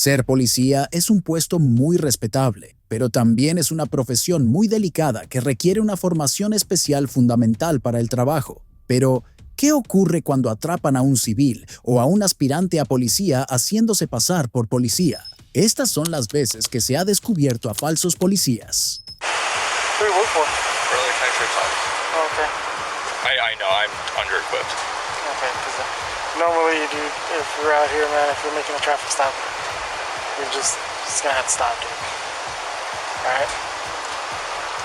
Ser policía es un puesto muy respetable, pero también es una profesión muy delicada que requiere una formación especial fundamental para el trabajo. Pero, ¿qué ocurre cuando atrapan a un civil o a un aspirante a policía haciéndose pasar por policía? Estas son las veces que se ha descubierto a falsos policías. Who do you work for? Early country club. Oh, okay. I know, I'm under-equipped. Okay, because normally, dude, if you're out here, man, if you're making a traffic stop, you're just gonna have to stop, dude. Alright?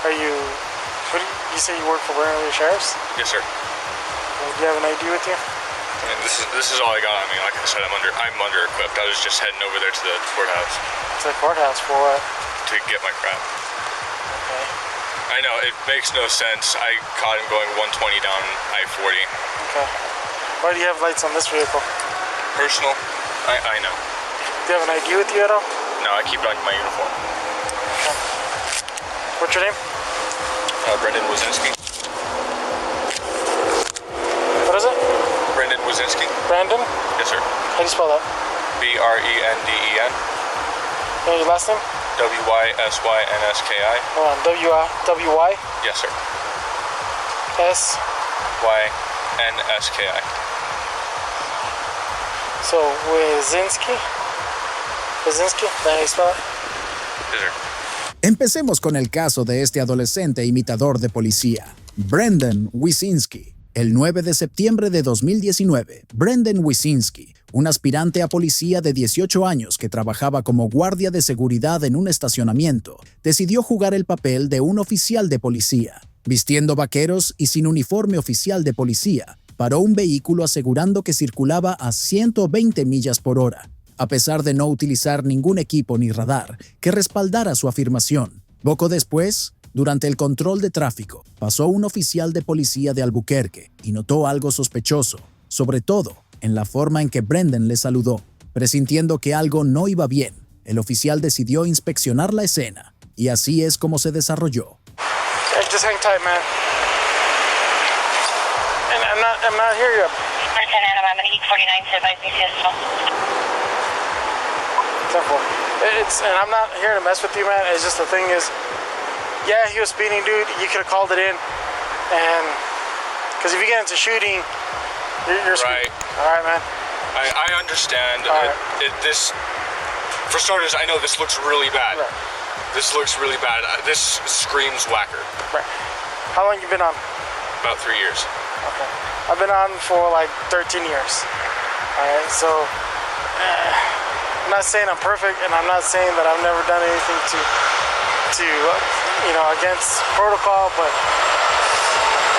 Are you, you say you work for Burnley Sheriff's? Yes, sir. Do you have an ID with you? And this is all I got on me. Like I said, I'm under-equipped. I was just heading over there to the courthouse. To the courthouse for what? To get my crap. Okay. I know, it makes no sense. I caught him going 120 down I-40. Okay. Why do you have lights on this vehicle? Personal? I know. Do you have an ID with you at all? No, I keep it on my uniform. Okay. What's your name? Brendan Wazinski. What is it? Brendan Wazinski. Brandon? Yes, sir. How do you spell that? B-R-E-N-D-E-N. And your last name? W-Y-S-Y-N-S-K-I. Hold on. W-Y? Yes, sir. S? Y-N-S-K-I. So, Wazinski? Wazinski? How do you spell it? Yes, sir. Empecemos con el caso de este adolescente imitador de policía, Brendan Wazinski. El 9 de septiembre de 2019, Brendan Wazinski, un aspirante a policía de 18 años que trabajaba como guardia de seguridad en un estacionamiento, decidió jugar el papel de un oficial de policía. Vistiendo vaqueros y sin uniforme oficial de policía, paró un vehículo asegurando que circulaba a 120 millas por hora, a pesar de no utilizar ningún equipo ni radar que respaldara su afirmación. Poco después, durante el control de tráfico, pasó un oficial de policía de Albuquerque y notó algo sospechoso, sobre todo en la forma en que Brendan le saludó. Presintiendo que algo no iba bien, el oficial decidió inspeccionar la escena, y así es como se desarrolló. Hey, just hang tight, man. And I'm not here yet. Lieutenant, I'm at 849 to advise BCS. 10-4. And I'm not here to mess with you, man. It's just the thing is, yeah, he was speeding, dude. You could have called it in, and because if you get into shooting, you're right. All right, man. I understand. All right. This, for starters, I know this looks really bad. Right. This looks really bad. This screams whacker. Right. How long you been on? About 3 years. Okay. I've been on for like 13 years. All right. So, I'm not saying I'm perfect, and I'm not saying that I've never done anything to against protocol, but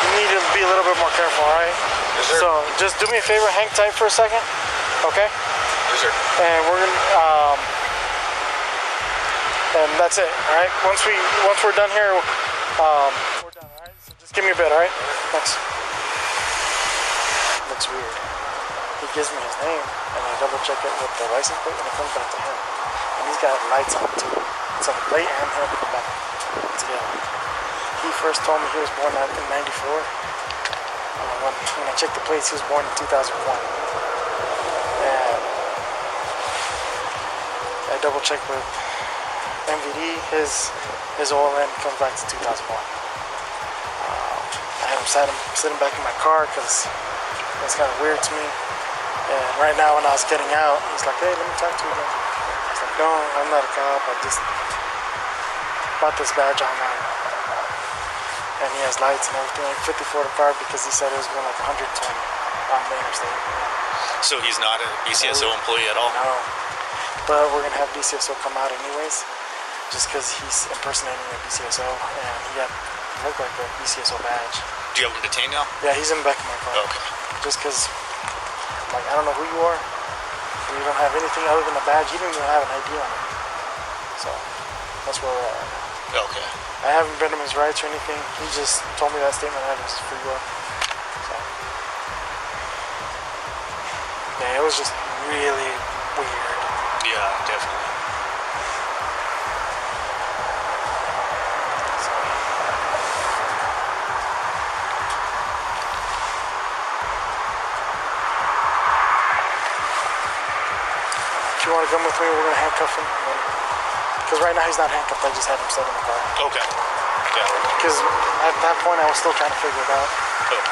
you need to be a little bit more careful, all right? Yes, sir. So just do me a favor, hang tight for a second, okay? Yes, sir. And we're gonna, and that's it, all right? Once we're done here, we're done, all right? So just give me a bit, all right? Thanks. Looks weird. He gives me his name, and I double check it with the license plate, and it comes back to him. And he's got lights on too. So the plate and him come back together. He first told me he was born in 94. When I checked the plates, he was born in 2001. And I double checked with MVD, his oil end comes back to 2001. I had him sitting back in my car because it's kind of weird to me. And right now when I was getting out, he's like, hey, let me talk to you again. I was like, no, I'm not a cop, I just bought this badge online. And he has lights and everything, like 54 to car because he said it was going like 120 on the interstate. So he's not a BCSO employee at all? No, but we're going to have BCSO come out anyways, just because he's impersonating a BCSO, and he looked like a BCSO badge. Do you have him detained now? Yeah, he's in the back of my car. Okay. Just because, like, I don't know who you are, and you don't have anything other than a badge. You don't even have an ID on it. So, that's where we're at. Okay. I haven't been him his rights or anything. He just told me that statement I was free will. So, yeah, it was just really weird. Yeah, definitely. So, if you want to come with me. We're gonna handcuff him. Because right now he's not handcuffed. I just had him set in the car. Okay. Yeah. Because at that point I was still trying to figure it out. Okay.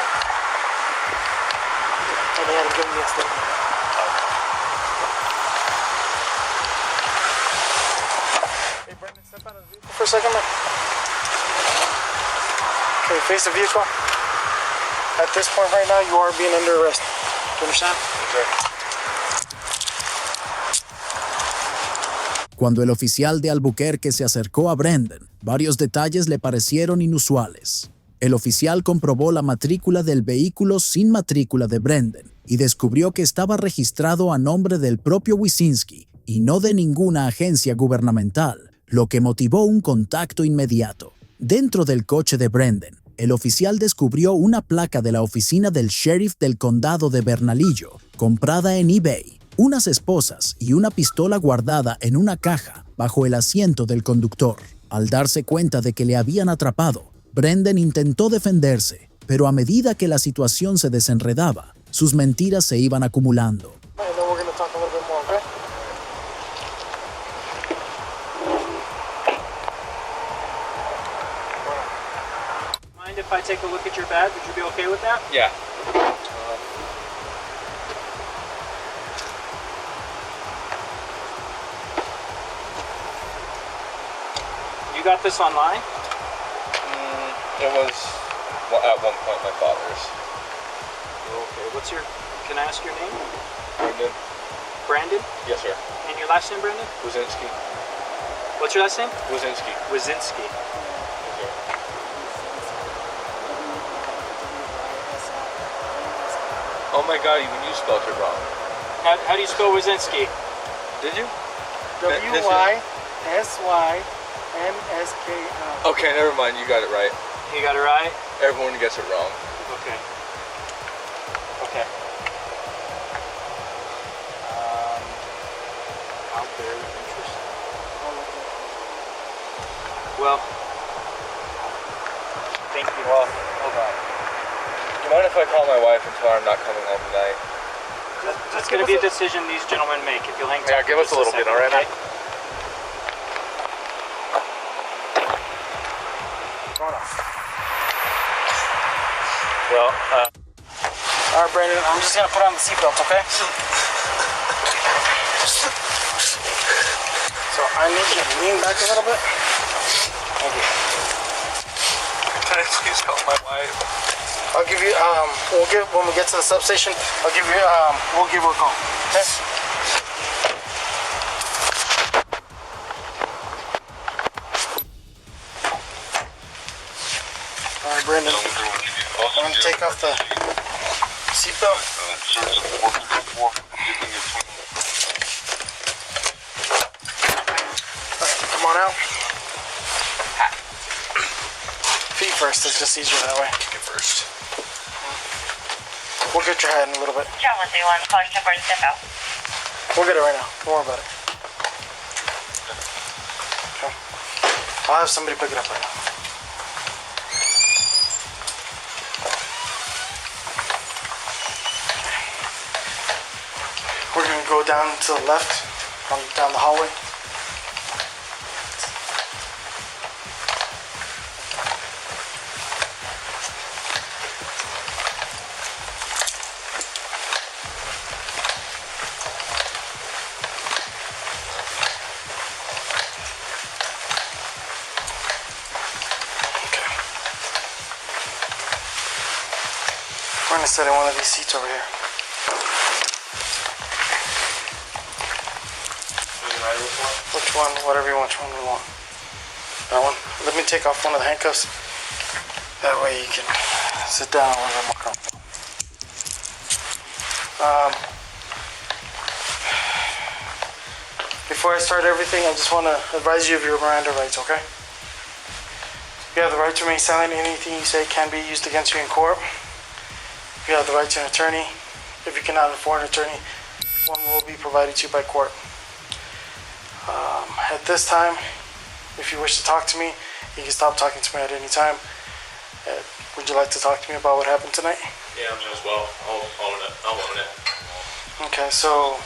And they hadn't given me a statement. Hey Brendan, step out of the vehicle for a second, man. Okay, face the vehicle. At this point right now, you are being under arrest. Do you understand? Okay. Cuando el oficial de Albuquerque se acercó a Brendan, varios detalles le parecieron inusuales. El oficial comprobó la matrícula del vehículo sin matrícula de Brendan y descubrió que estaba registrado a nombre del propio Wyszynski y no de ninguna agencia gubernamental, lo que motivó un contacto inmediato. Dentro del coche de Brendan, el oficial descubrió una placa de la oficina del sheriff del condado de Bernalillo, comprada en eBay, unas esposas y una pistola guardada en una caja bajo el asiento del conductor. Al darse cuenta de que le habían atrapado, Brendan intentó defenderse, pero a medida que la situación se desenredaba, sus mentiras se iban acumulando. Mind if I take a look at your bag? Would you be okay with that? Yeah. You got this online? It was at one point my father's. Okay. Can I ask your name? Brendan? Brandon? Yes, sir. And your last name, Brandon? Wyszynski. What's your last name? Wyszynski. Wyszynski. Yes, sir. Oh my God, even you spelled it wrong. How do you spell Wyszynski? Did you? W-Y-S-Y-N-S-K-I. Okay, never mind. You got it right. You got it right? Everyone gets it wrong. Okay. Okay. How very interesting. Well, thank you. Well, hold on. Do you mind if I call my wife and tell her I'm not coming home tonight? It's going to be a decision these gentlemen make. If you'll hang tight. Yeah, give us a little bit, all right, okay? Well, All right, Brandon, I'm just gonna put on the seatbelt, okay? So I need you to lean back a little bit. Thank you. can I please help my wife? I'll give you, when we get to the substation, I'll give you, we'll give her a call, okay? All right, Brandon, I'm gonna take off the seatbelt. Come on out. Feet first, it's just easier that way. Feet first. We'll get your head in a little bit. John 131, calling temporary step out. We'll get it right now. Don't worry about it. Okay. I'll have somebody pick it up right now. We're gonna go down to the left, down the hallway. We're gonna sit in one of these seats over here. Which one? Whatever you want. Which one we want. That one. Let me take off one of the handcuffs. That way you can sit down a little bit more comfortable. Before I start everything, I just want to advise you of your Miranda rights, okay? You have the right to remain silent. Anything you say can be used against you in court. You have the right to an attorney. If you cannot afford an attorney, one will be provided to you by court. At this time, if you wish to talk to me, you can stop talking to me at any time. Would you like to talk to me about what happened tonight? Yeah, as well. I'll own it. Okay, so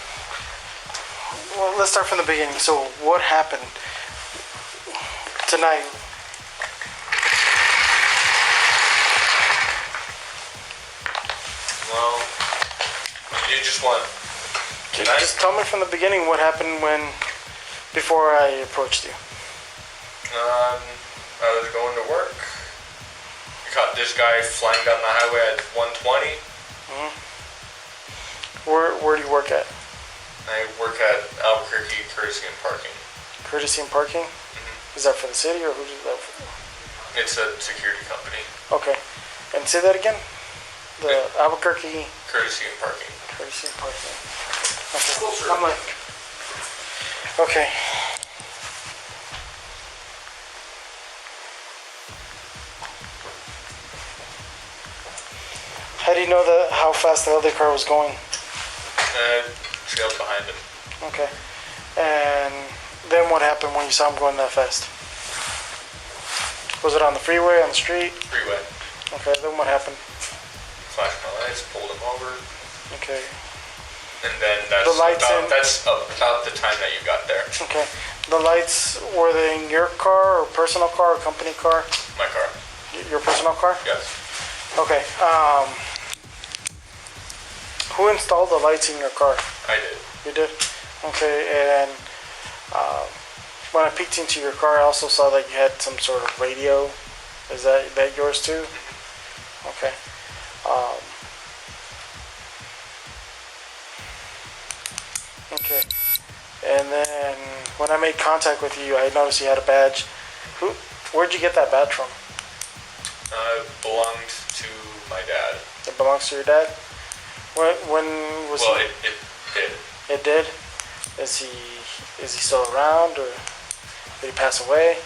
Well, let's start from the beginning. So, what happened tonight? Well, you just won. Just tell me from the beginning what happened before I approached you. I was going to work. I caught this guy flying down the highway at 120. Mm-hmm. Where do you work at? I work at Albuquerque Courtesy and Parking. Courtesy and Parking? Mm-hmm. Is that for the city or who does that for? It's a security company. Okay. And say that again? The Albuquerque Courtesy and Parking. Courtesy and Parking. Okay. I'm like, okay. How do you know how fast the other car was going? Trailed behind him. Okay. And then what happened when you saw him going that fast? Was it on the freeway, on the street? Freeway. Okay, then what happened? Flashed my lights, pulled him over. Okay. And then that's about the time that you got there. Okay. The lights, were they in your car or personal car or company car? My car. Your personal car? Yes. Okay. Who installed the lights in your car? I did. You did? Okay, and when I peeked into your car, I also saw that you had some sort of radio. Is that yours too? Okay. Okay. And then when I made contact with you, I noticed you had a badge. Where'd you get that badge from? It belonged to my dad. It belongs to your dad? When was Well, he? it did. It did? Is he still around or did he pass away?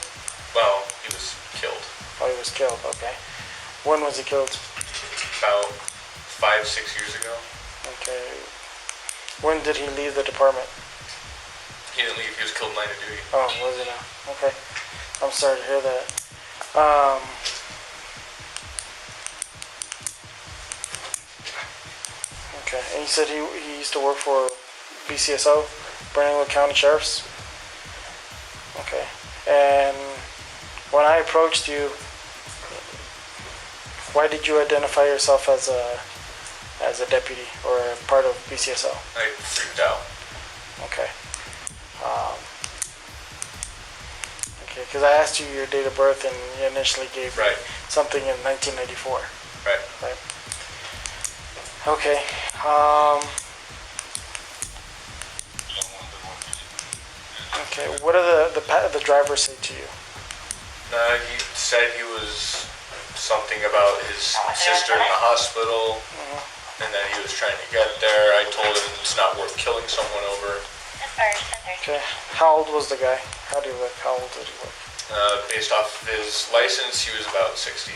Well, he was killed. Oh, he was killed, okay. When was he killed? About 5-6 years ago. Okay. When did he leave the department? He didn't leave. He was killed in line of duty. Oh, was he now? Okay. I'm sorry to hear that. Okay. And you said he used to work for BCSO, Brandon County Sheriff's? Okay. And when I approached you, why did you identify yourself as a deputy or a part of BCSO? I freaked out. Okay. Okay, because I asked you your date of birth and you initially gave me something in 1994. Right. Right. Okay. Okay. What did the driver say to you? He said he was something about his sister in the hospital, and that he was trying to get there. I told him it's not worth killing someone over. Okay. How old was the guy? How do you look? How old did he look? Based off of his license, he was about 60.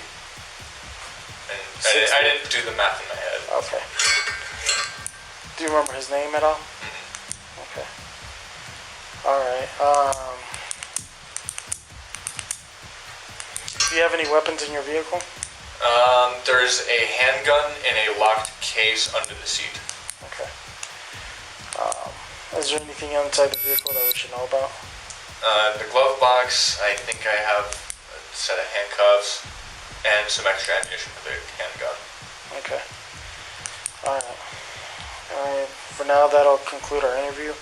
And 60? I didn't do the math in my head. Okay. Do you remember his name at all? Mm-hmm. Okay. All right. Do you have any weapons in your vehicle? There's a handgun in a locked case under the seat. Okay. Is there anything inside the vehicle that we should know about? The glove box, I think I have a set of handcuffs and some extra ammunition for the handgun. Okay. Alright. Alright. For now, that'll conclude our interview.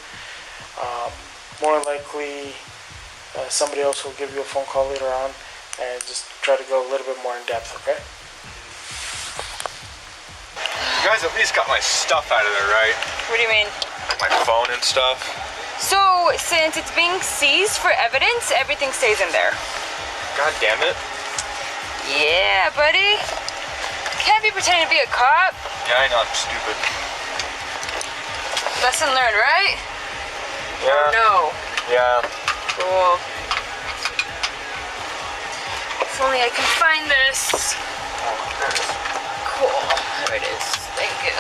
More likely, somebody else will give you a phone call later on and just try to go a little bit more in depth, okay? You guys at least got my stuff out of there, right? What do you mean? My phone and stuff. So, since it's being seized for evidence, everything stays in there. God damn it. Yeah, buddy. Can't be pretending to be a cop. Yeah, I know, I'm stupid. Lesson learned, right? Yeah. No. Yeah. Cool. If only I can find this. Cool. There it is. Thank you.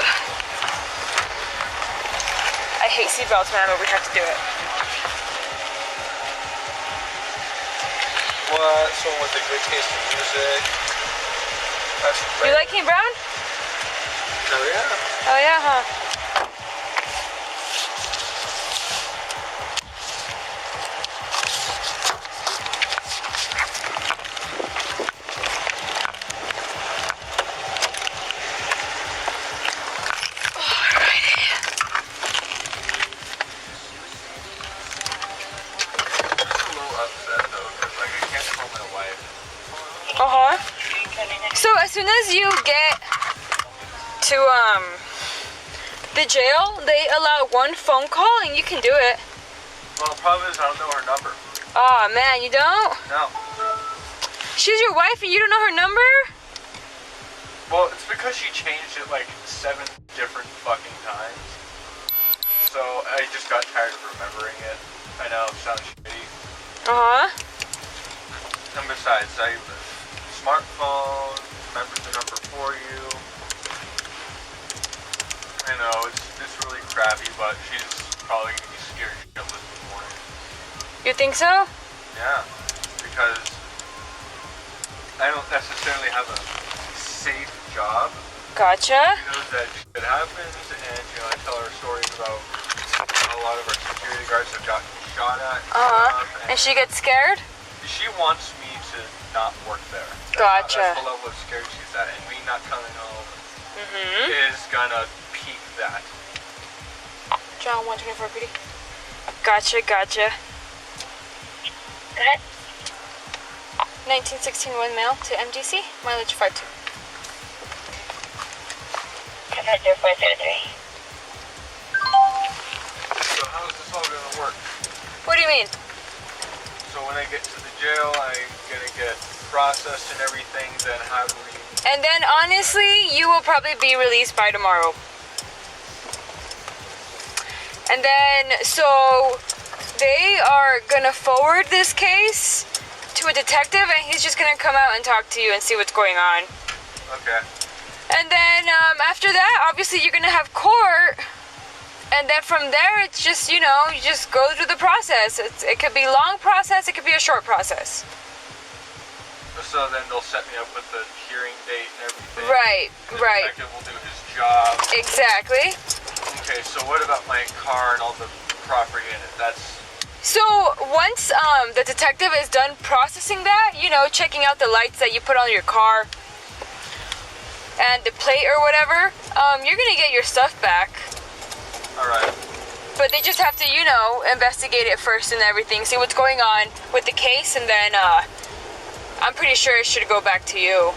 I hate seatbelts, man, but we have to do it. What? Someone with a good taste in music. That's You like Kane Brown? Oh yeah. Oh yeah, huh? as soon as you get to the jail, they allow one phone call and you can do it. Well, the problem is I don't know her number. Oh man, you don't? No. She's your wife and you don't know her number? Well, it's because she changed it like 7 different fucking times. So I just got tired of remembering it. I know, it sounds shitty. Uh-huh. And besides, I have a smartphone, remembers the number for you. I know, it's really crappy, but she's probably gonna be scared shitless in the morning. You think so? Yeah, because I don't necessarily have a safe job. Gotcha. She knows that shit happens, and I tell her stories about a lot of our security guards have gotten shot at. And she gets scared? She wants me to not work there. Gotcha. That's the level of scared she's at, and me not coming home is gonna peak that. John 124 PD. Gotcha. Go ahead. 1916 1 mail to MDC, mileage 52. Confirm 0403. So how is this all gonna work? What do you mean? So when I get to the jail, I'm gonna get processed and everything, then how do we... And then honestly, you will probably be released by tomorrow. And then, so they are gonna forward this case to a detective and he's just gonna come out and talk to you and see what's going on. Okay. And then after that, obviously you're gonna have court. And then from there, it's just, you just go through the process. It could be a long process, it could be a short process. So then they'll set me up with the hearing date and everything. Right. The detective will do his job. Exactly. Okay, so what about my car and all the property in it? So once the detective is done processing that, checking out the lights that you put on your car and the plate or whatever, you're gonna get your stuff back. Alright. But they just have to, investigate it first and everything, see what's going on with the case, and then I'm pretty sure it should go back to you.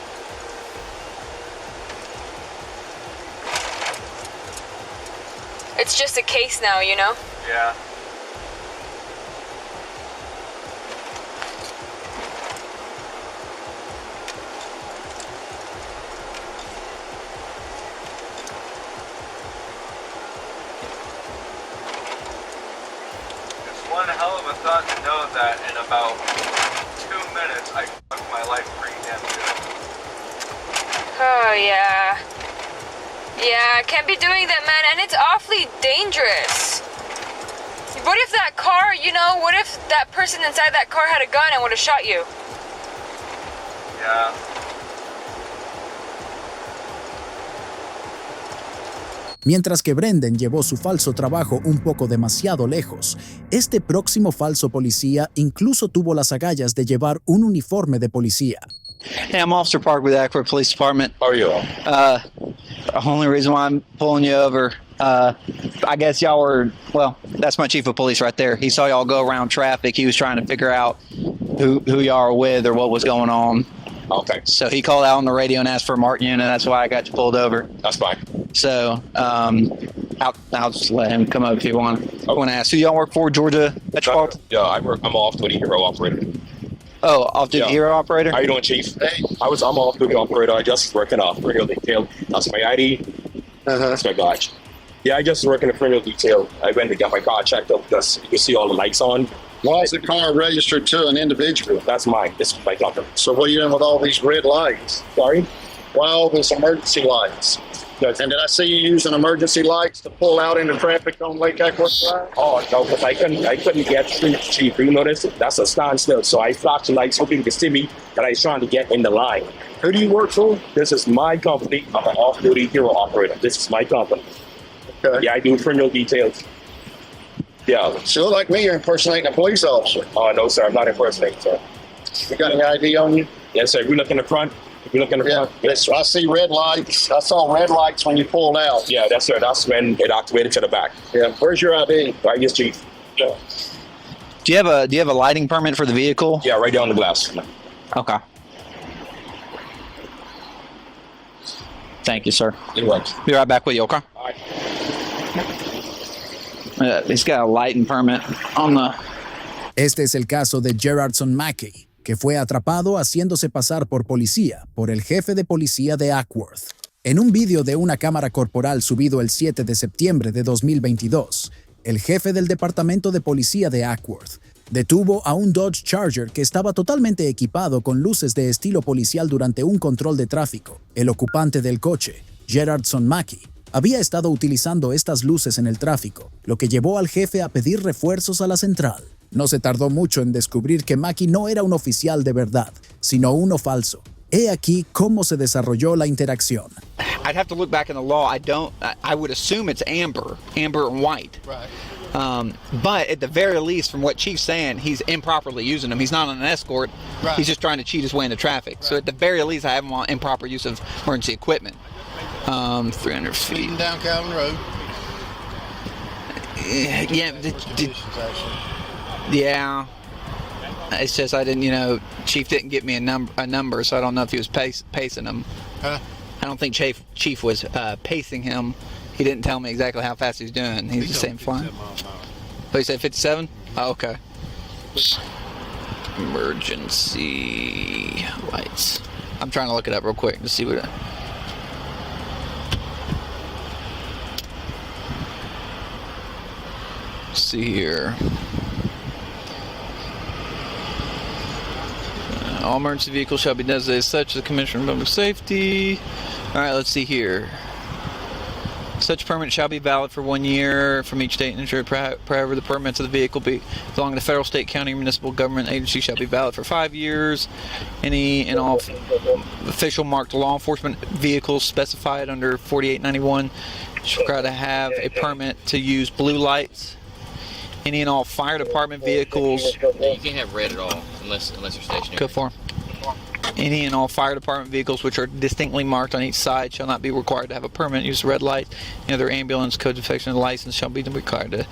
It's just a case now, Yeah. It's one hell of a thought to know that in about 2 minutes I fucked my life pretty damn good. Oh, yeah. Yeah, can't be doing that, man, and it's awfully dangerous. What if that car, what if that person inside that car had a gun and would have shot you? Yeah. Mientras que Brendan llevó su falso trabajo un poco demasiado lejos, este próximo falso policía incluso tuvo las agallas de llevar un uniforme de policía. Hey, I'm Officer Park with the Akron Police Department. How are you all? The only reason why I'm pulling you over, I guess y'all were, that's my chief of police right there. He saw y'all go around traffic. He was trying to figure out who y'all were with or what was going on. Okay. So he called out on the radio and asked for a marked unit, and that's why I got you pulled over. That's fine. So I'll just let him come up if you want. I want to ask who y'all work for, Georgia Metropolitan? Yeah, I'm off-duty hero operator. Oh, off-duty hero operator? How you doing, Chief? Hey. I'm off-duty operator. I just working off criminal detail. That's my ID. That's my badge. Yeah, I just work in the criminal detail. I went to get my car checked up because you can see all the lights on. Why is the car registered to an individual? That's mine. This is my company. So what are you doing with all these red lights? Sorry? Why all these emergency lights? Yes. And did I see you using emergency lights to pull out into traffic on Lake Eckworth Drive? Oh, no, because I couldn't get through, Chief. You notice? That's a standstill. So I flashed the lights hoping you could see me that I was trying to get in the line. Who do you work for? This is my company. I'm an off-duty hero operator. This is my company. Okay. Yeah, I do criminal details. Yeah. So like me, you're impersonating a police officer. Oh, no, sir. I'm not impersonating, sir. You got any ID on you? Yes, sir. If you look in the front. If you look in the front. Yes. I see red lights. I saw red lights when you pulled out. Yeah, that's sir. That's when it activated to the back. Yeah. Where's your ID? Right, yes, Chief. Yeah. Do you have a lighting permit for the vehicle? Yeah, right there on the glass. Okay. Thank you, sir. It works. Be right back with you, okay? All right. He's got a lighting permit on the... Este es el caso de Gerardson Mackey, que fue atrapado haciéndose pasar por policía por el jefe de policía de Acworth. En un vídeo de una cámara corporal subido el 7 de septiembre de 2022, el jefe del departamento de policía de Acworth detuvo a un Dodge Charger que estaba totalmente equipado con luces de estilo policial durante un control de tráfico. El ocupante del coche, Gerardson Mackey, había estado utilizando estas luces en el tráfico, lo que llevó al jefe a pedir refuerzos a la central. No se tardó mucho en descubrir que Mackey no era un oficial de verdad, sino uno falso. He aquí cómo se desarrolló la interacción. I'd have to look back in the law. I would assume it's amber and white. Right. But at the very least, from what Chief's saying, he's improperly using them. He's not on an escort. Right. He's just trying to cheat his way into traffic. Right. So at the very least, I have him on improper use of emergency equipment. 300 feet. Speeding down Calvin Road. Yeah. Yeah. It's just I didn't, Chief didn't get me a number, so I don't know if he was pacing him. Huh? I don't think Chief was pacing him. He didn't tell me exactly how fast he was doing. He was just saying flying. But he said 57? Oh, okay. Emergency lights. I'm trying to look it up real quick to see what. Let's see here. All emergency vehicles shall be designated as such as the Commissioner of Public Safety. All right, let's see here. Such permit shall be valid for 1 year from each state and insured. However, the permits of the vehicle belonging to federal, state, county, or municipal government agency shall be valid for 5 years. Any and all official marked law enforcement vehicles specified under 4891 should require to have a permit to use blue lights. Any and all fire department vehicles. You can't have red at all unless you're stationary. Go for 'em. Any and all fire department vehicles which are distinctly marked on each side shall not be required to have a permit. Use red light. Any other ambulance code defection license shall be required to.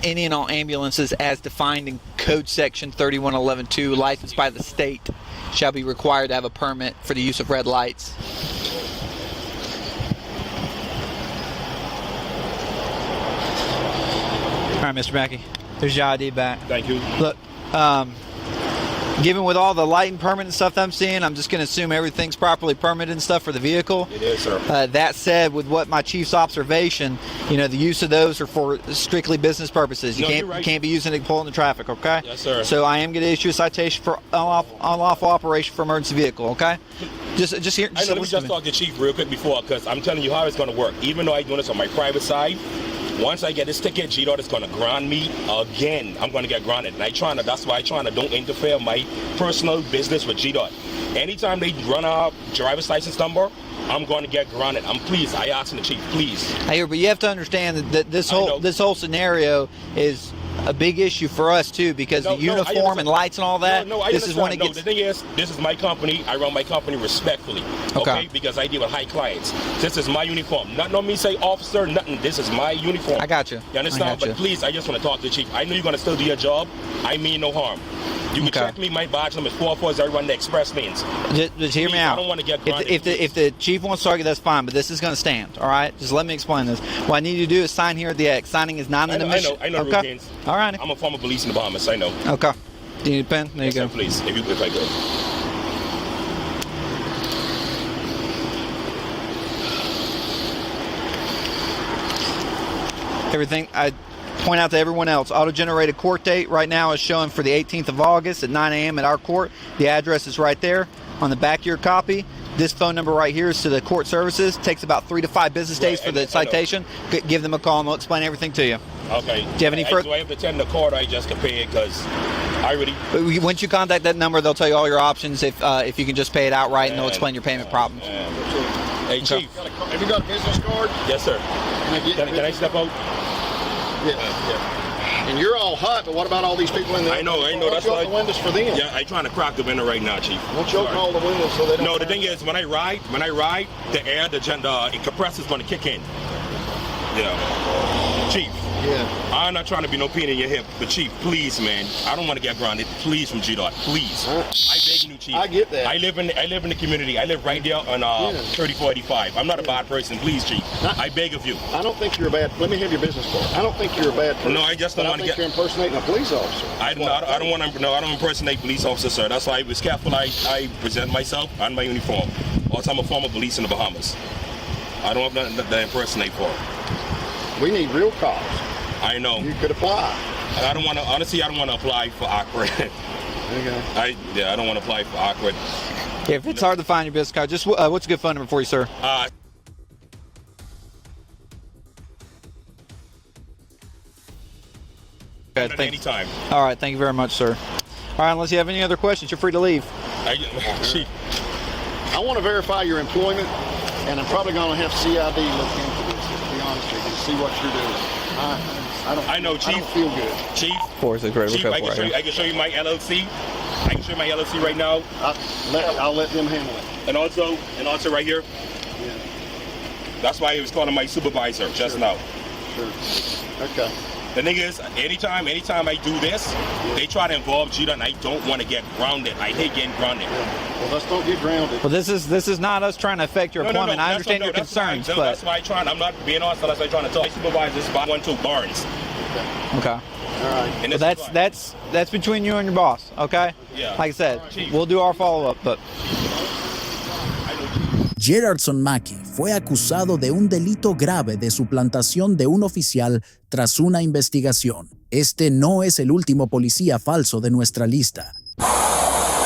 Any and all ambulances as defined in Code Section 3111.2 licensed by the state shall be required to have a permit for the use of red lights. All right, Mr. Mackey, there's your ID back. Thank you. Look, given with all the lighting permit and stuff that I'm seeing, I'm just going to assume everything's properly permitted and stuff for the vehicle. It is, sir. That said, with what my chief's observation, the use of those are for strictly business purposes. You can't be using it to pull into traffic, okay? Yes, sir. So I am going to issue a citation for unlawful operation for emergency vehicle, okay? Just here. Let me just talk to Chief real quick before, because I'm telling you how it's going to work. Even though I'm doing this on my private side, once I get this ticket, G-Dot is going to ground me again. I'm going to get grounded. And that's why I don't interfere my personal business with G-Dot. Anytime they run a driver's license number, I'm going to get grounded. I asked the chief, please. I hear, but you have to understand that this whole scenario is a big issue for us too, because the uniform and lights and all that. This is when it gets. The thing is, this is my company. I run my company respectfully. Okay. Because I deal with high clients. This is my uniform. Not me say officer, nothing. This is my uniform. I got you. You understand? But please, I just want to talk to the chief. I know you're going to still do your job. I mean no harm. You can check me. My badge number is 440 run the express lanes. Just hear me out. I don't want to get grounded. If the chief wants to argue, that's fine. But this is going to stand. All right. Just let me explain this. What I need you to do is sign here at the X. Signing is not an admission. I know. Okay. All right. I'm a former police in the Bahamas. I know. Okay. Do you need a pen? There you go. Sir, please, if I could. Everything I point out to everyone else, auto-generated court date right now is showing for the 18th of August at 9 a.m. at our court. The address is right there on the back of your copy. This phone number right here is to the court services. It takes about 3 to 5 business days for the citation. Give them a call and they'll explain everything to you. Okay. Do you have any further? Do I have to attend the court? I just can pay it because I really. Once you contact that number, they'll tell you all your options. If you can just pay it outright, and they'll explain your payment problems. Hey, Chief. Have you got a business card? Yes, sir. Can I step out? Yeah. And you're all hot, but what about all these people in there? I know. That's why the windows for them. Yeah, I'm trying to crack the window right now, Chief. Won't you open all the windows so they don't? No, the thing is, when I ride, the air, the compressor is going to kick in. Chief. Yeah. I'm not trying to be no pain in your hip, but Chief, please, man, I don't want to get grounded. Please, from G-Dot, please. I beg you, Chief. I get that. I live in the community. I live right there on 3485. I'm not a bad person. Please, Chief. I beg of you. I don't think you're a bad. Let me have your business card. I don't think you're a bad person. No, I just don't want to get. You're impersonating a police officer. I don't want to. No, I don't impersonate police officers, sir. That's why I was careful. I present myself on my uniform. Also, I'm a former police in the Bahamas. I don't have nothing to impersonate for. We need real cops. I know. You could apply. And I don't want to. Honestly, I don't want to apply for awkward. Okay. I don't want to apply for awkward. Yeah, if it's hard to find your business card, just what's a good phone number for you, sir? Okay, anytime. All right, thank you very much, sir. All right, unless you have any other questions, you're free to leave. Chief. I want to verify your employment, and I'm probably going to have CID look into this, to be honest with you, see what you're doing. I know, Chief. I don't feel good. Chief. Chief, I can show you my LLC. I can show you my LLC right now. I'll let them handle it. And also right here. Yeah. That's why he was calling my supervisor just now. Sure. Okay. The thing is, anytime I do this, they try to involve G-Dot, and I don't want to get grounded. I hate getting grounded. Yeah. Well, let's don't get grounded. Well, this is not us trying to affect your employment. I understand your concerns, but that's why I'm not being honest. That's why I'm trying to tell my supervisor. This is 1-2 Barnes. Okay. All right. And well, that's between you and your boss. Okay. Yeah. Like I said, we'll do our follow-up, but. Gerardson Mackey fue acusado de un delito grave de suplantación de un oficial tras una investigación. Este no es el último policía falso de nuestra lista. Do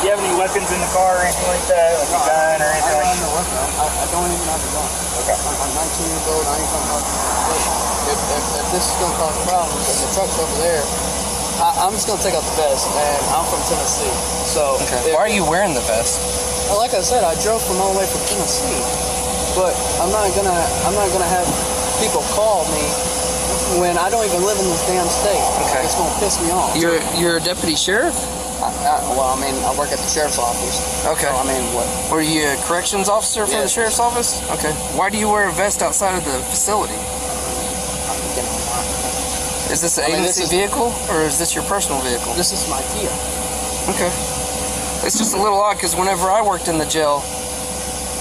you have any weapons in the car or anything like that? Like a gun or anything? I don't even have a gun. Okay. I'm 19 years old. I ain't gonna have if this is gonna cause problems and the truck's over there, I'm just gonna take out the vest. And I'm from Tennessee, so. Okay. Why are you wearing the vest? Like I said, I drove from all the way from Tennessee, but I'm not gonna have people call me when I don't even live in this damn state. Okay. It's gonna piss me off. You're a deputy sheriff? I work at the sheriff's office. Okay. So, what? Were you a corrections officer for the sheriff's office? Okay. Why do you wear a vest outside of the facility? Is this an agency vehicle, or is this your personal vehicle? This is my Kia. Okay. It's just a little odd because whenever I worked in the jail,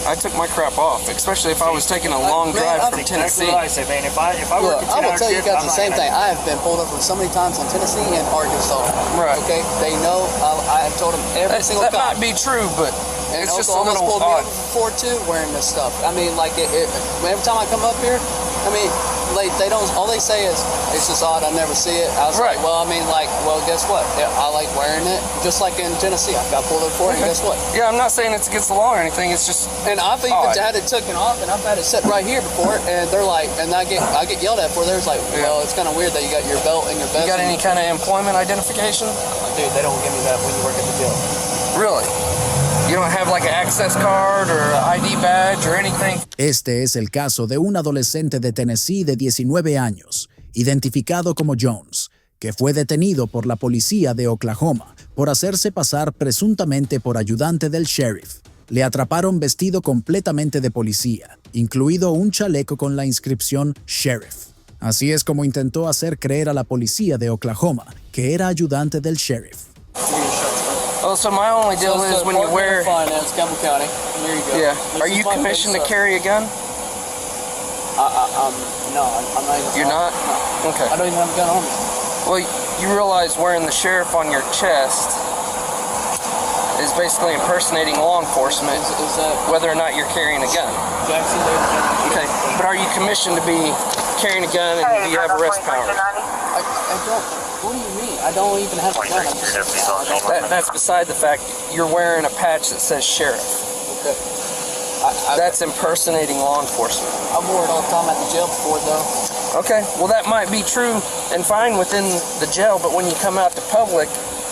I took my crap off, especially if I was taking a long drive from Tennessee. That's what I say, man. If I work I will tell you guys the same thing. I have been pulled over so many times in Tennessee and Arkansas. Right. Okay. They know. I have told them every single time. That might be true, but and it's just a little pulled odd. me over before too, wearing this stuff. Every time I come up here, they don't. All they say is it's just odd. I never see it. I was like, guess what? Yeah, I like wearing it. Just like in Tennessee, I got pulled over for it. And guess what? Yeah, I'm not saying it's against the law or anything. It's just. And I've even had it taken off, and I've had it set right here before, and they're like, and I get yelled at for. There's like, well, it's kind of weird that you got your belt and your vest. You got any kind of employment identification? Dude, they don't give me that when you work at the jail. Really? You don't have like an access card or an ID badge or anything? Este es el caso de un adolescente de Tennessee de 19 años, identificado como Jones, que fue detenido por la policía de Oklahoma por hacerse pasar presuntamente por ayudante del sheriff. Le atraparon vestido completamente de policía, incluido un chaleco con la inscripción Sheriff. Así es como intentó hacer creer a la policía de Oklahoma que era ayudante del sheriff. Oh, so my only deal is when you wear. Finance, Campbell County. Here you go. Yeah. Are you commissioned to carry a gun? No, I'm not even. You're not? No. Okay. I don't even have a gun on me. Well, you realize wearing the sheriff on your chest is basically impersonating law enforcement, Is that whether or not you're carrying a gun. Jackson? Okay. But are you commissioned to be carrying a gun and do you have arrest powers? I don't. What do you mean? I don't even have a gun. That's beside the fact. You're wearing a patch that says sheriff. Okay. That's impersonating law enforcement. I wore it all the time at the jail before, though. Okay, well that might be true and fine within the jail, but when you come out to public,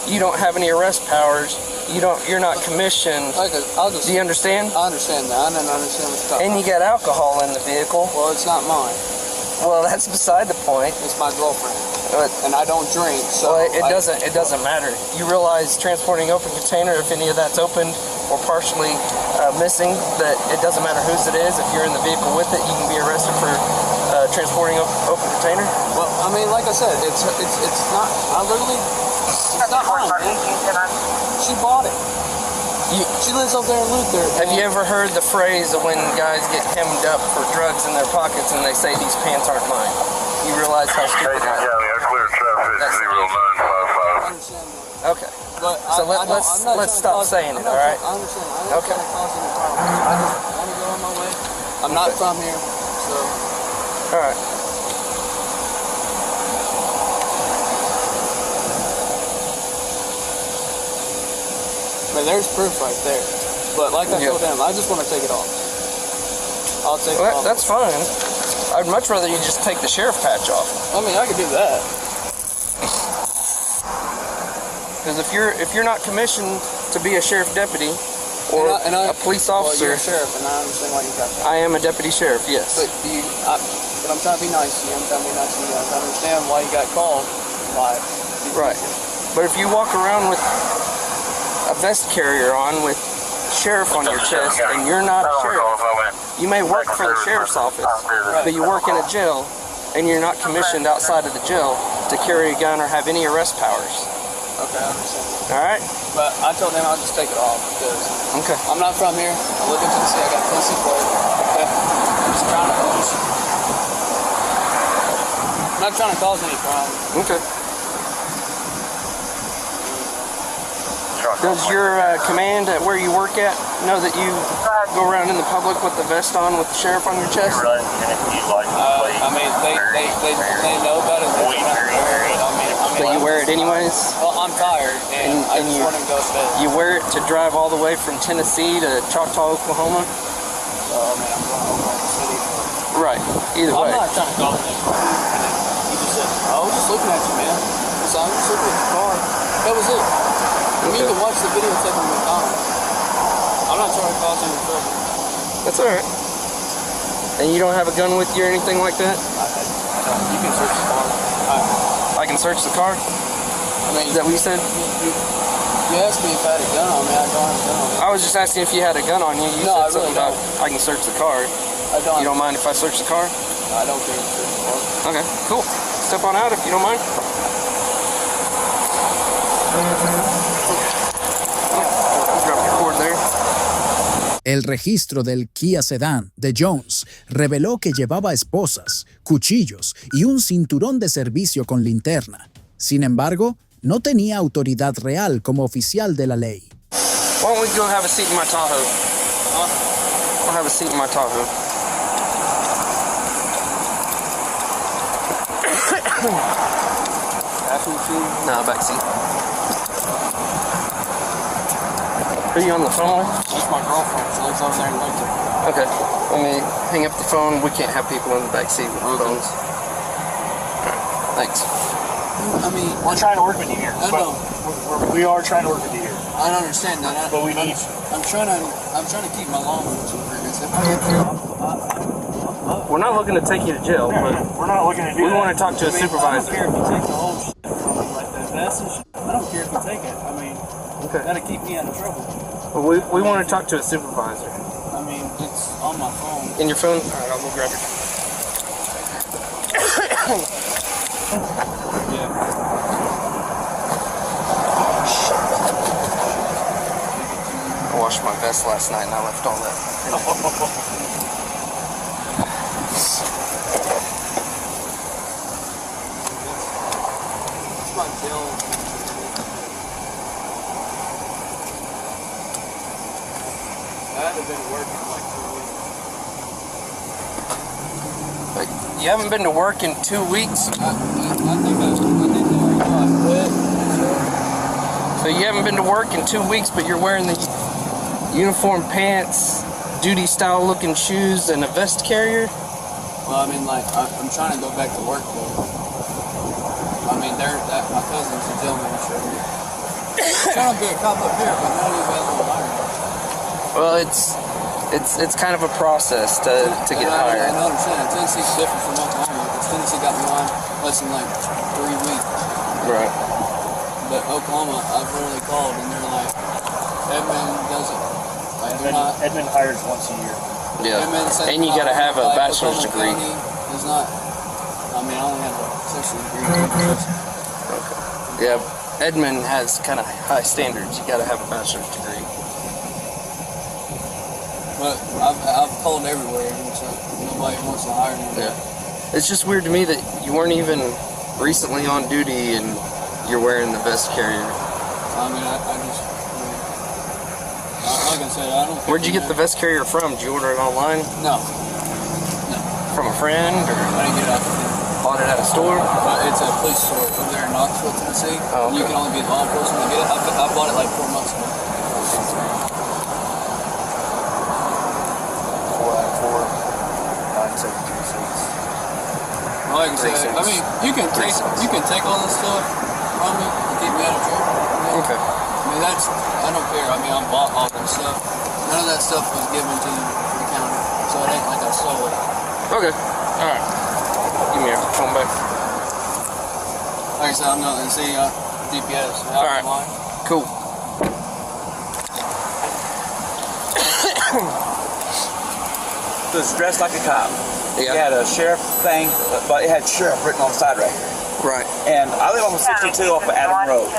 you don't have any arrest powers. You're not commissioned. Do you understand? I understand that. I don't understand what you're talking And you got alcohol in the vehicle. Well, it's not mine. Well, that's beside the point. It's my girlfriend. And I don't drink, so well, it doesn't matter. You realize transporting open container, if any of that's opened or partially missing, that it doesn't matter whose it is. If you're in the vehicle with it, you can be arrested for transporting open container? Well, I mean, like I said, it's not. I literally, it's not mine, man. She bought it. She lives up there in Luther. Have you ever heard the phrase of when guys get hemmed up for drugs in their pockets and they say these pants aren't mine? You realize how stupid that is? Clear traffic 0955. Okay. But so let's stop saying it, all right? I understand. I'm not trying to cause any problems. I just want to go on my way. I'm not from here, so. All right. I mean, there's proof right there. But like I told them, I just want to take it off. I'll take it off. That's fine. I'd much rather you just take the sheriff patch off. I mean, I could do that. Because if you're not commissioned to be a sheriff deputy or a police officer, well, you're a sheriff, and I understand why you got that. I am a deputy sheriff, yes. But I'm trying to be nice to you. I'm trying to be nice to you. I understand why you got called. Right. But if you walk around with a vest carrier on with sheriff on your chest and you're not a sheriff, you may work for the sheriff's office, but you work in a jail and you're not commissioned outside of the jail to carry a gun or have any arrest powers. Okay, I understand. All right? But I told them I'll just take it off because I'm not from here. I live in Tennessee. I got Tennessee plate. Okay? I'm just trying to I'm not trying to cause any problem. Okay. Does your command at where you work at know that you go around in the public with the vest on with the sheriff on your chest? I mean, they know about it. But you wear it anyways? Well, I'm tired, and I just want to go to bed. You wear it to drive all the way from Tennessee to Choctaw, Oklahoma? Oh, man, I'm going to Oklahoma City. Right. Either way. I'm not trying to call it. You just said, I was just looking at you, man. So I was just looking at the car. That was it. You can watch the video tape on McDonald's. I'm not trying to cause any trouble. That's alright. And you don't have a gun with you or anything like that? I don't. You can search the car. I can search the car? I mean, is that what you said? You asked me if I had a gun on me. I don't have a gun on me. I was just asking if you had a gun on you. You no, said I really something don't. about I can search the car. I don't. You don't mind if I search the car? I don't care if you search the car. Okay, cool. Step on out if you don't mind. El registro del Kia Sedan de Jones reveló que llevaba esposas, cuchillos y un cinturón de servicio con linterna. Sin embargo, no tenía autoridad real como oficial de la ley. Why don't we go have a seat in my Tahoe? I'll have a seat in my Tahoe. Passenger seat? No, back seat. Are you on the phone? That's my girlfriend. She lives over there in Lincoln. Okay. Let me hang up the phone. We can't have people in the back seat with phones. Thanks. I mean, we're trying to work with you here. I know. We are trying to work with you here. I understand that. But we need. I'm trying to keep my law enforcement agreements. We're not looking to take you to jail, but we're not looking to do we that. want to talk to a supervisor. I don't care if you take the whole shit from me like that. That's I don't care if you take it. I mean, that'll keep me out of trouble. Well, we want to talk to a supervisor. I mean, it's on my phone. In your phone? All right, I'll go grab it. I washed my vest last night and I left all that. It's my bill. I haven't been working in like 2 weeks. But you haven't been to work in 2 weeks? I think I quit. So you haven't been to work in 2 weeks, but you're wearing the uniform pants, duty style looking shoes, and a vest carrier? Well, I mean, like, I'm trying to go back to work though. I mean, my cousin's a jail manager. I'm trying to be a cop up here, but none of you guys will hire me. Well, it's kind of a process to get hired. I understand. Tennessee's different from Oklahoma because Tennessee got me on less than like 3 weeks. Right. But Oklahoma, I've rarely called, and they're like, Edmund doesn't. Edmund hires once a year. Yeah. And you got to have a bachelor's degree. Is not mean, I only have a associate degree. Okay. Yeah, Edmond has kind of high standards. You got to have a bachelor's degree. But I've called everywhere, so nobody wants to hire me. Yeah. It's just weird to me that you weren't even recently on duty and you're wearing the vest carrier. I mean, I just, like I said, I don't. Where'd you get the vest carrier from? Did you order it online? No. From a friend, or? I didn't get it out. Bought it at a store? It's a police store over there in Knoxville, Tennessee. Oh, okay. You can only be law enforcement to get it. I bought it like 4 months ago. 494-972-6. Like I said, I mean, you can take all this stuff from me and keep me out of trouble. Okay. I mean, I don't care. I mean, I bought all that stuff. None of that stuff was given to the county, so it ain't like I stole it. Okay. All right. Give me your phone back. Like I said, I'm not going to see DPS. All right. Cool. It was dressed like a cop. Yeah. He had a sheriff thing, but it had sheriff written on the side right here. Right. And I live on 62 off of Adam Road.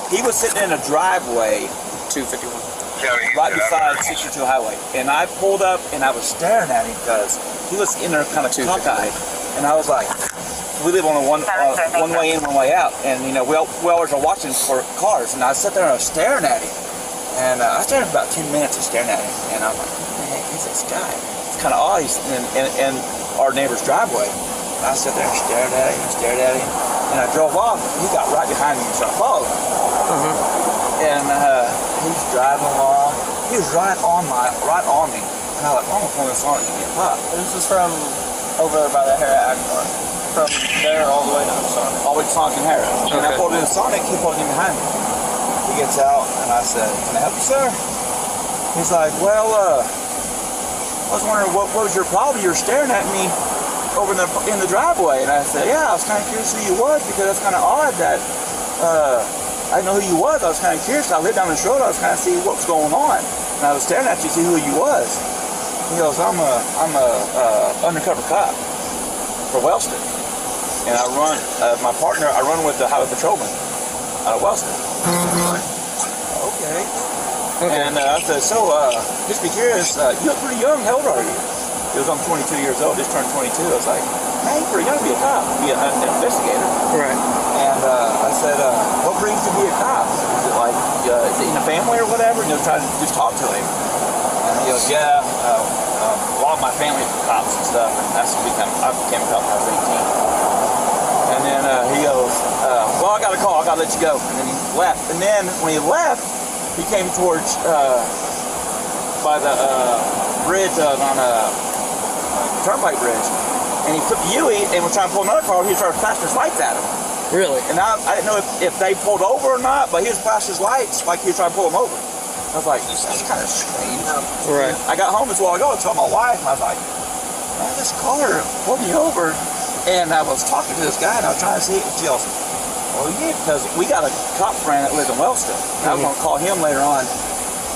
He was sitting in a driveway, 251, right beside 62 Highway. And I pulled up and I was staring at him because he was in there kind of cockeyed. And I was like, we live on a one way in, one way out. And, you know, we always are watching for cars. And I sat there and I was staring at him. And I stared for about 10 minutes of staring at him. And I'm like, what the heck is this guy? It's kind of odd. He's in our neighbor's driveway. And I sat there and stared at him and stared at him. And I drove off. He got right behind me and started following. And he's driving along. He was right on me. And I was like, I'm going to pull this on and get popped. This is from over by the Harrah Agmar. From there all the way to Sonic. All the way to Sonic and Harrah. Okay. And I pulled into Sonic, he pulled in behind me. He gets out and I said, can I help you, sir? He's like, well, I was wondering what was your problem? You were staring at me over in the driveway. And I said, yeah, I was kind of curious who you was because that's kind of odd that I didn't know who you was. I was kind of curious. I lived down this road. I was kind of see what was going on. And I was staring at you to see who you was. He goes, I'm a undercover cop for Wellston. And I run, my partner, I run with the highway patrolman out of Wellston. Okay. And I said, so, just be curious, you look pretty young. How old are you? He was, I'm 22 years old, just turned 22. I was like, hey, you're pretty young to be a cop, be an investigator. Right. And I said, what brings you to be a cop? Is it like, is it in a family or whatever? And trying to just talk to him. And he goes, yeah, a lot of my family are cops and stuff. And I became a cop when I was 18. And then he goes, well, I got a call, I got to let you go. And then he left. And then when he left, he came towards, by the bridge on a turnpike bridge. And he took the U-turn and was trying to pull another car. He started flashing his lights at him. Really? And I didn't know if they pulled over or not, but he was flashing his lights like he was trying to pull them over. I was like, that's kind of strange. Right. I got home this while ago and told my wife, and I was like, man, this car pulled me over. And I was talking to this guy, and I was trying to see, she goes, well, yeah, because we got a cop friend that lives in Wellston. And I'm going to call him later on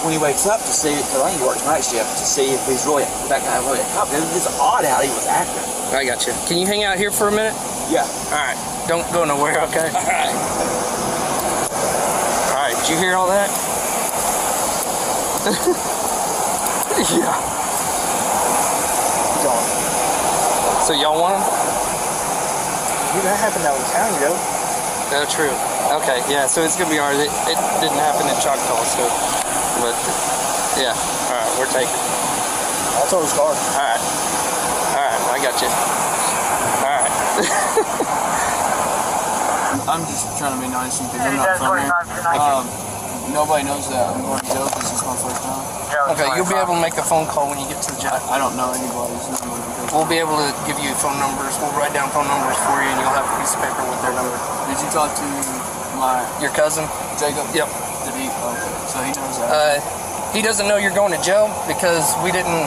when he wakes up to see, because I think he works night shift, to see if he's really, that guy really a cop. It's odd how he was acting. I got you. Can you hang out here for a minute? Yeah. All right. Don't go nowhere, okay? All right. All right. Did you hear all that? Yeah. So y'all want him? You that happened out in town, yo. Oh, true. Okay, yeah, so it's gonna be hard. It didn't happen in Choctaw, so, but, yeah. All right, we're taking. I'll tow his car. All right, I got you. All right. I'm just trying to be nice because I'm not from here. Nobody knows that I'm going to jail because it's my first time. Okay, you'll be able to make a phone call when you get to the jail. I don't know anybody's number. We'll be able to give you phone numbers. We'll write down phone numbers for you, and you'll have a piece of paper with their number. Did you talk to your cousin? Jacob? Yep. Did he? Okay, so he knows that. He doesn't know you're going to jail because we didn't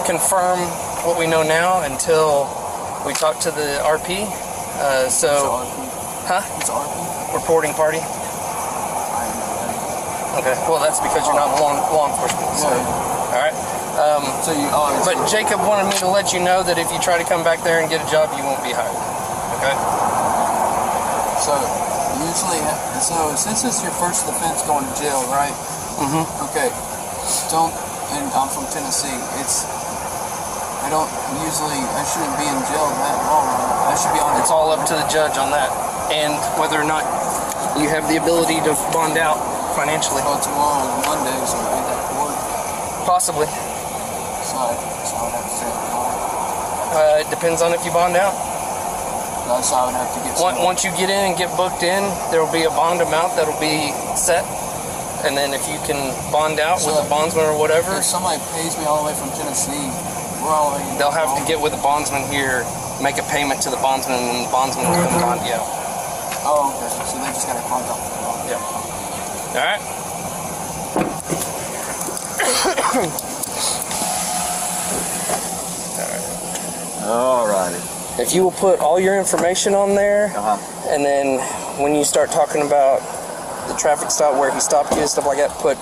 confirm what we know now until we talked to the RP. So, huh? It's RP? Reporting party. Okay, well that's because you're not law enforcement. So. Yeah. All right. So you, but Jacob wanted me to let you know that if you try to come back there and get a job, you won't be hired. Okay. So usually, since it's your first offense going to jail, right? Mm-hmm. Okay. And I'm from Tennessee. I shouldn't be in jail that long. I should be on. It's all up to the judge on that, and whether or not you have the ability to bond out financially. Well, tomorrow is Monday, so we'll be at court. Possibly. So I would have to stay at court. It depends on if you bond out. So I would have to get. Once you get in and get booked in, there will be a bond amount that will be set. And then if you can bond out with a bondsman or whatever. If somebody pays me all the way from Tennessee, they'll have to get with the bondsman here, make a payment to the bondsman, and the bondsman will come bond you out. Oh, okay. So they just got to contact me. Yeah. All right. All righty. If you will put all your information on there, and then when you start talking about the traffic stop where he stopped you and stuff like that, put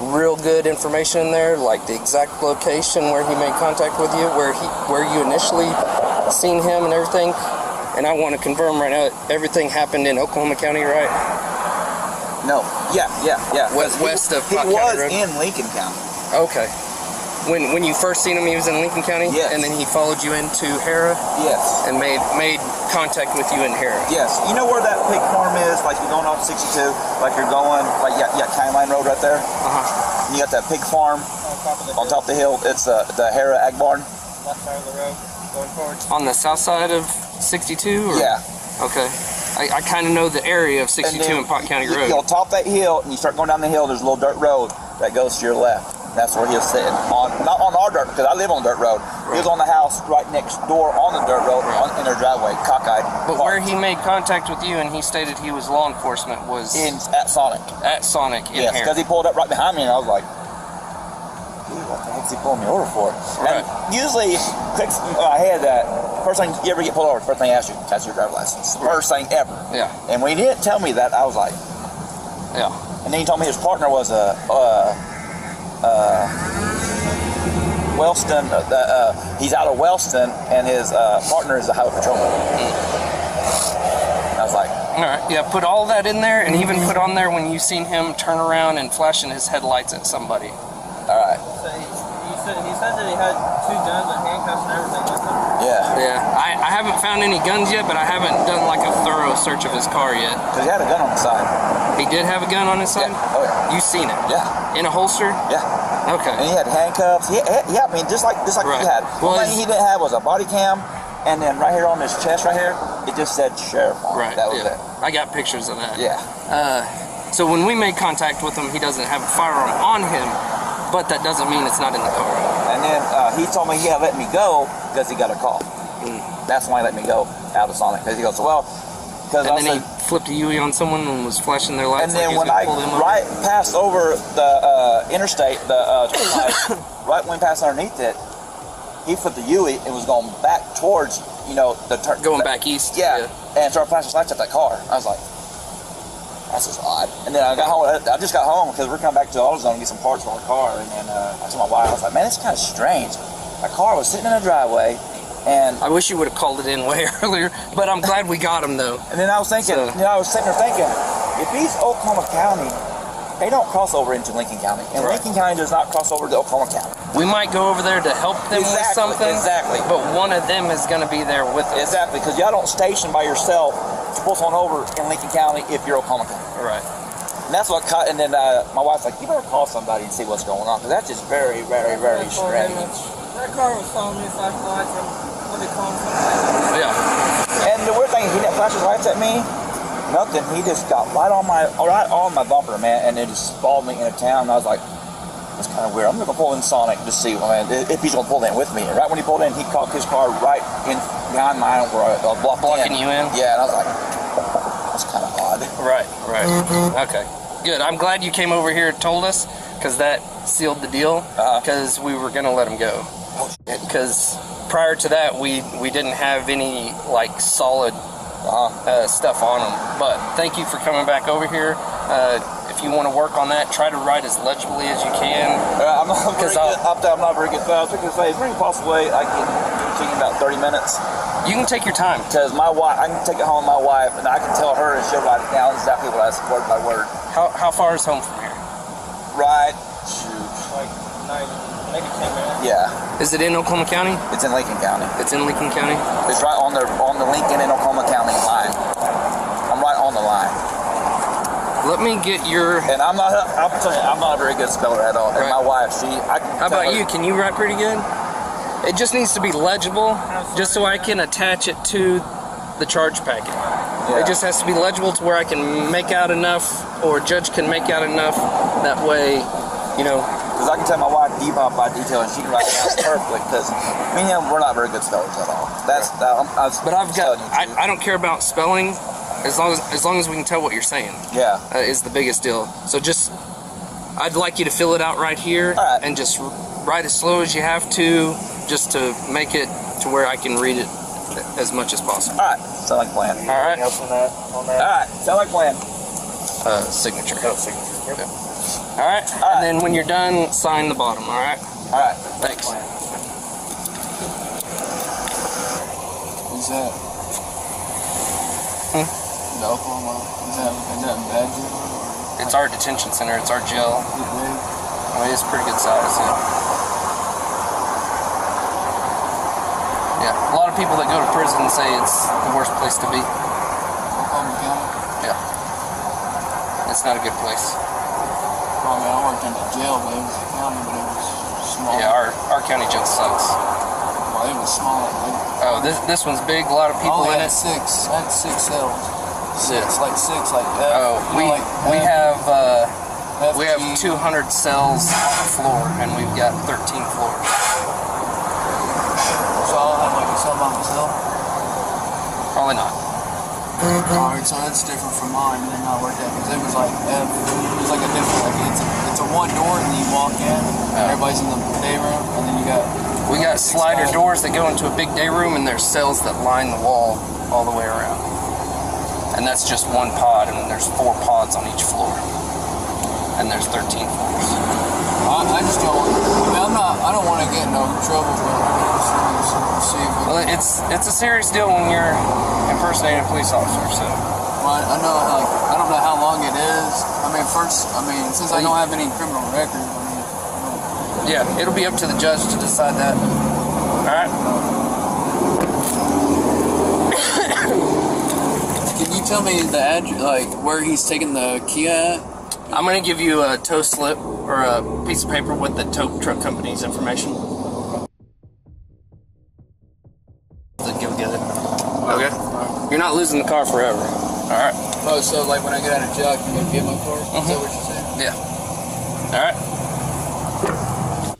real good information in there, like the exact location where he made contact with you, where you initially seen him and everything. And I want to confirm right now, everything happened in Oklahoma County, right? No. Yeah. West of he Pot was County Road? in Lincoln County. Okay. When you first seen him, he was in Lincoln County? Yes. And then he followed you into Hera? Yes. And made contact with you in Hera? Yes. You know where that pig farm is? Like you're going off 62, like you're going, like County Line Road right there? Uh-huh. You got that pig farm on top of the hill. It's the Hera Ag Barn. Left side of the road, going forward. On the south side of 62? Or? Yeah. Okay. I kind of know the area of 62 and Pot County Road. You'll top that hill, and you start going down the hill, there's a little dirt road that goes to your left. That's where he was sitting. Not on our dirt, because I live on dirt road. Right. He was on the house right next door on the dirt road, in their driveway, cockeyed. But where he made contact with you and he stated he was law enforcement was... At Sonic. At Sonic, in Yes, here. because he pulled up right behind me, and I was like, dude, what the heck's he pulling me over for? Right. And usually, clicks in my head that first thing you ever get pulled over, first thing I ask you, that's your driver's license. First thing ever. Yeah. And when he didn't tell me that, I was like... Yeah. And then he told me his partner was Wellston, he's out of Wellston, and his partner is a highway patrolman. I was like, all right, yeah, put all that in there, and even put on there when you seen him turn around and flashing his headlights at somebody. All right. So he said that he had 2 guns and handcuffs and everything like that. Yeah. I haven't found any guns yet, but I haven't done like a thorough search of his car yet. Because he had a gun on the side. He did have a gun on his side? Yeah. Oh yeah. You seen it? Yeah. In a holster? Yeah. Okay. And he had handcuffs. Yeah, I mean, just like right. he had. Well, the thing he didn't have was a body cam, and then right here on his chest right here, it just said sheriff on it. Right. That was it. I got pictures of that. Yeah. So when we made contact with him, he doesn't have a firearm on him, but that doesn't mean it's not in the car. And then he told me he had let me go because he got a call. That's why he let me go out of Sonic. Because he goes, well, because and then he flipped a UE on someone and was flashing their lights. And then when I passed over the interstate, the right when we passed underneath it, he flipped the UE and was going back towards, the turn. Going back east. Yeah. And started flashing lights at that car. I was like, that's just odd. And then I got home. I just got home because we're coming back to the AutoZone to get some parts for our car. And then I told my wife, I was like, man, it's kind of strange. My car was sitting in the driveway. And I wish you would have called it in way earlier, but I'm glad we got him though. And then I was thinking, I was sitting there thinking, if he's Oklahoma County, they don't cross over into Lincoln County, and Lincoln County does not cross over to Oklahoma County. We might go over there to help them with something, but one of them is going to be there with us. Exactly, because y'all don't station by yourself to pull someone over in Lincoln County if you're Oklahoma County. Right. And that's what caught. And then my wife's like, you better call somebody and see what's going on, because that's just very, very, very strange. That car was following me flashlights and what they call them. Yeah. And the weird thing is, he didn't flash his lights at me. Nothing. He just got right on my bumper, man, and it just followed me into town. And I was like, that's kind of weird. I'm gonna pull in Sonic to see, man, if he's gonna pull in with me. And right when he pulled in, he caught his car right in behind mine where I blocking you in. Yeah, and I was like, that's kind of odd. Right. Okay. Good. I'm glad you came over here and told us, because that sealed the deal. Because we were gonna let him go. Because prior to that, we didn't have any like solid stuff on them. But thank you for coming back over here. If you want to work on that, try to write as legibly as you can. I'm not very good. I was going to say, is there any possible way I can taking about 30 minutes. You can take your time. Because my wife, I can take it home with my wife, and I can tell her, and she'll write it down exactly what I said, word by word. How far is home from here? Right, shoot. Like 9, maybe 10 minutes. Yeah. Is it in Oklahoma County? It's in Lincoln County. It's in Lincoln County? It's right on the Lincoln and Oklahoma County line. I'm right on the line. Let me get your... And I'm not a very good speller at all. And Right. my wife, How about you? Can you write pretty good? It just needs to be legible, just so I can attach it to the charge packet. Yeah. It just has to be legible to where I can make out enough, or judge can make out enough. That way, you know... Because I can tell my wife detail by detail, and she can write it down perfectly. Because me and him, we're not very good spellers at all. But I don't care about spelling, as long as we can tell what you're saying. Yeah. Is the biggest deal. So I'd like you to fill it out right here, and just write as slow as you have to, just to make it to where I can read it as much as possible. All right. Sound like a plan. All right. Else on that? All right. Sound like a plan. Signature. Oh, signature. Yep. Yeah. All right. And then when you're done, sign the bottom. All right. All right. Thanks. Who's that? The Oklahoma. Is that bad jail? It's our detention center. It's our jail. I mean, it's pretty good size. Yeah. A lot of people that go to prison say it's the worst place to be. Oklahoma County? Yeah. It's not a good place. I mean, I worked in the jail, but it was a county, but it was small. Yeah, our county jail sucks. Well, it was small. Oh, this one's big. A lot of people in it. I had 6 cells. Like six, like that. Oh, we have 200 cells on the floor, and we've got 13 floors. So I'll have like a cell by myself? Probably not. Alright, so that's different from mine, and then I worked at, because it was like a different, like it's a one door, and then you walk in, everybody's in the day room, and then we got slider doors that go into a big day room, and there's cells that line the wall all the way around. And that's just one pod, and then there's 4 pods on each floor. And there's 13 floors. I just don't, I don't want to get in no trouble, but just see if we... Well, it's a serious deal when you're impersonating a police officer, so... Well, I know, like, I don't know how long it is. Since I don't have any criminal record, Yeah, it'll be up to the judge to decide that. Alright? Can you tell me the address, like, where he's taking the Kia at? I'm going to give you a tow slip or a piece of paper with the tow truck company's information. Go get it. Okay? You're not losing the car forever. Alright? Oh, so, like, when I get out of jail, I can go get my car? Is that what you're saying? Yeah. Alright.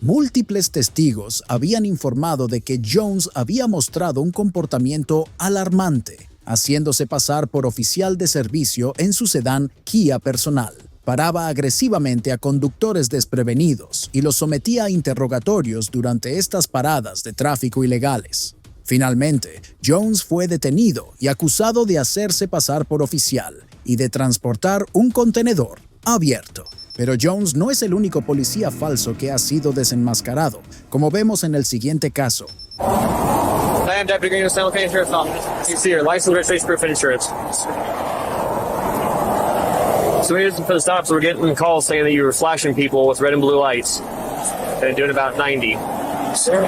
Múltiples testigos habían informado de que Jones había mostrado un comportamiento alarmante, haciéndose pasar por oficial de servicio en su sedán Kia personal. Paraba agresivamente a conductores desprevenidos y los sometía a interrogatorios durante estas paradas de tráfico ilegales. Finalmente, Jones fue detenido y acusado de hacerse pasar por oficial y de transportar un contenedor abierto. Pero Jones no es el único policía falso que ha sido desenmascarado, como vemos en el siguiente caso. I am Deputy Green of San Luis Sheriff's Office. You see your license, registration, proof, and insurance. So we for the stops, we're getting calls saying that you were flashing people with red and blue lights and doing about 90. Sir.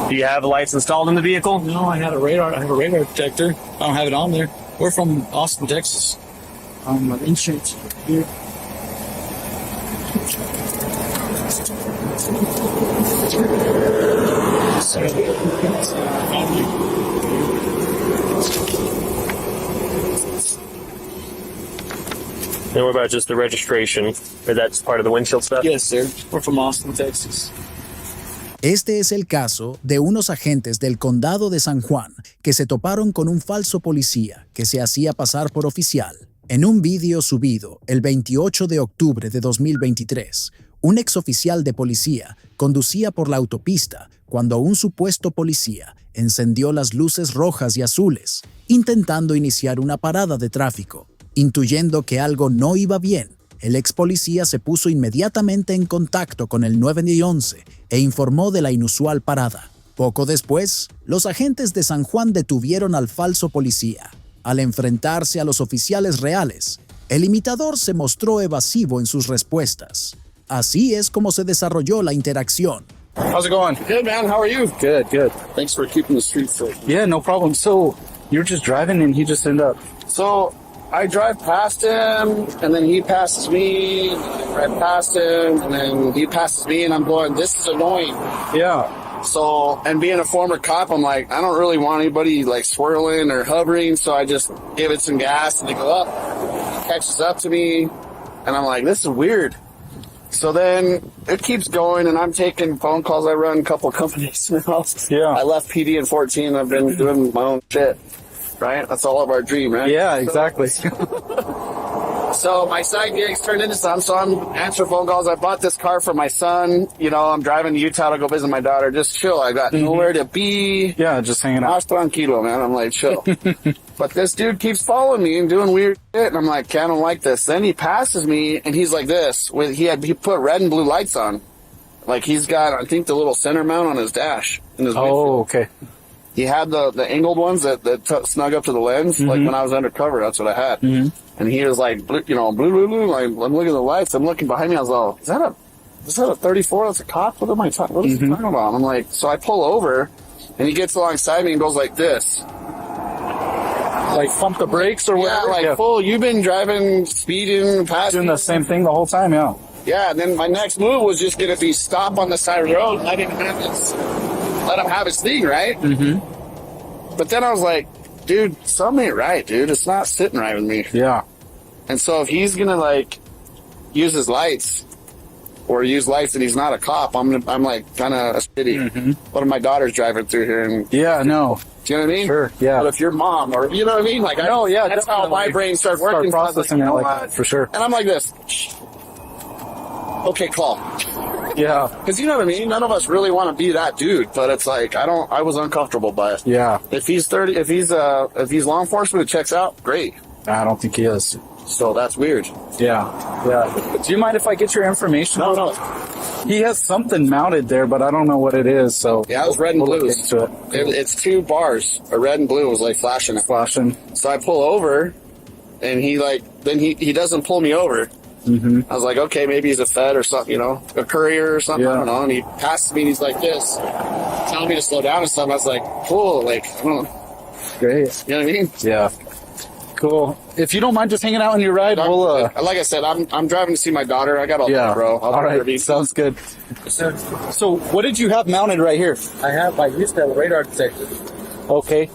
Do you have the lights installed in the vehicle? No, I have a radar detector. I don't have it on there. We're from Austin, Texas. My insurance here. And what about just the registration? Or that's part of the windshield stuff? Yes, sir. We're from Austin, Texas. Este es el caso de unos agentes del condado de San Juan que se toparon con un falso policía que se hacía pasar por oficial. En un vídeo subido el 28 de octubre de 2023, un exoficial de policía conducía por la autopista cuando un supuesto policía encendió las luces rojas y azules, intentando iniciar una parada de tráfico. Intuyendo que algo no iba bien, El ex policía se puso inmediatamente en contacto con el 911 e informó de la inusual parada. Poco después, los agentes de San Juan detuvieron al falso policía. Al enfrentarse a los oficiales reales, el imitador se mostró evasivo en sus respuestas. Así es como se desarrolló la interacción. How's it going? Good, man. How are you? Good, good. Thanks for keeping the streets safe. Yeah, no problem. So, you're just driving and he just ended up... So, I drive past him, and then he passes me, and I drive past him, and then he passes me, and I'm going, this is annoying. Yeah. So, and being a former cop, I'm like, I don't really want anybody, like, swirling or hovering, so I just give it some gas, and they go up. He catches up to me, and I'm like, this is weird. So then it keeps going, and I'm taking phone calls. I run a couple of companies now. Yeah. I left PD in 14. I've been doing my own shit, right? That's all of our dream, right? Yeah, exactly. So my side gigs turned into some. So I'm answering phone calls. I bought this car for my son. You know, I'm driving to Utah to go visit my daughter. Just chill. I got nowhere to be. Yeah, just hanging out. Más tranquilo, man. I'm like, chill. But this dude keeps following me and doing weird shit, and I'm like, I don't like this. Then he passes me, and he's like this. He put red and blue lights on. Like, he's got, I think, the little center mount on his dash. In his windshield. Okay. He had the angled ones that snug up to the lens. Like, when I was undercover, that's what I had. And he was like, blue, blue. Like, I'm looking at the lights. I'm looking behind me. I was like, is that a 34? That's a cop? What am I talking? What is he talking about? I'm like, so I pull over, and he gets alongside me and goes like this. Like pump the brakes or whatever? Yeah, like, full, you've been driving, speeding, passing. Doing the same thing the whole time, yeah. Yeah, and then my next move was just going to be stop on the side of the road, let him have his thing, right? But then I was like, dude, something ain't right, dude. It's not sitting right with me. Yeah. And so if he's going to, like, use his lights or use lights and he's not a cop, I'm like, kind of a shitty. One of my daughters driving through here. And yeah, no. Do you know what I mean? Sure, yeah. But if you're mom or, you know what I mean? Like, no, yeah, that's how my brain starts working. Processing it like that, for sure. And I'm like this. Okay, call. Yeah. Because you know what I mean? None of us really want to be that dude, but it's like, I was uncomfortable by it. Yeah. If he's law enforcement, it checks out, great. I don't think he is. So that's weird. Yeah. Do you mind if I get your information? No. He has something mounted there, but I don't know what it is, so... Yeah, it was red and blue. It's two bars. A red and blue was like flashing. So I pull over, and he doesn't pull me over. I was like, okay, maybe he's a Fed or something, you know, a courier or something, I don't know. And he passes me and he's like this, telling me to slow down and stuff. I was like, cool, like, I don't know. Great. You know what I mean? Yeah. Cool. If you don't mind just hanging out on your ride, we'll... Like I said, I'm driving to see my daughter. I got all that, bro. All right, sounds good. So what did you have mounted right here? I used to have a radar detector. Okay.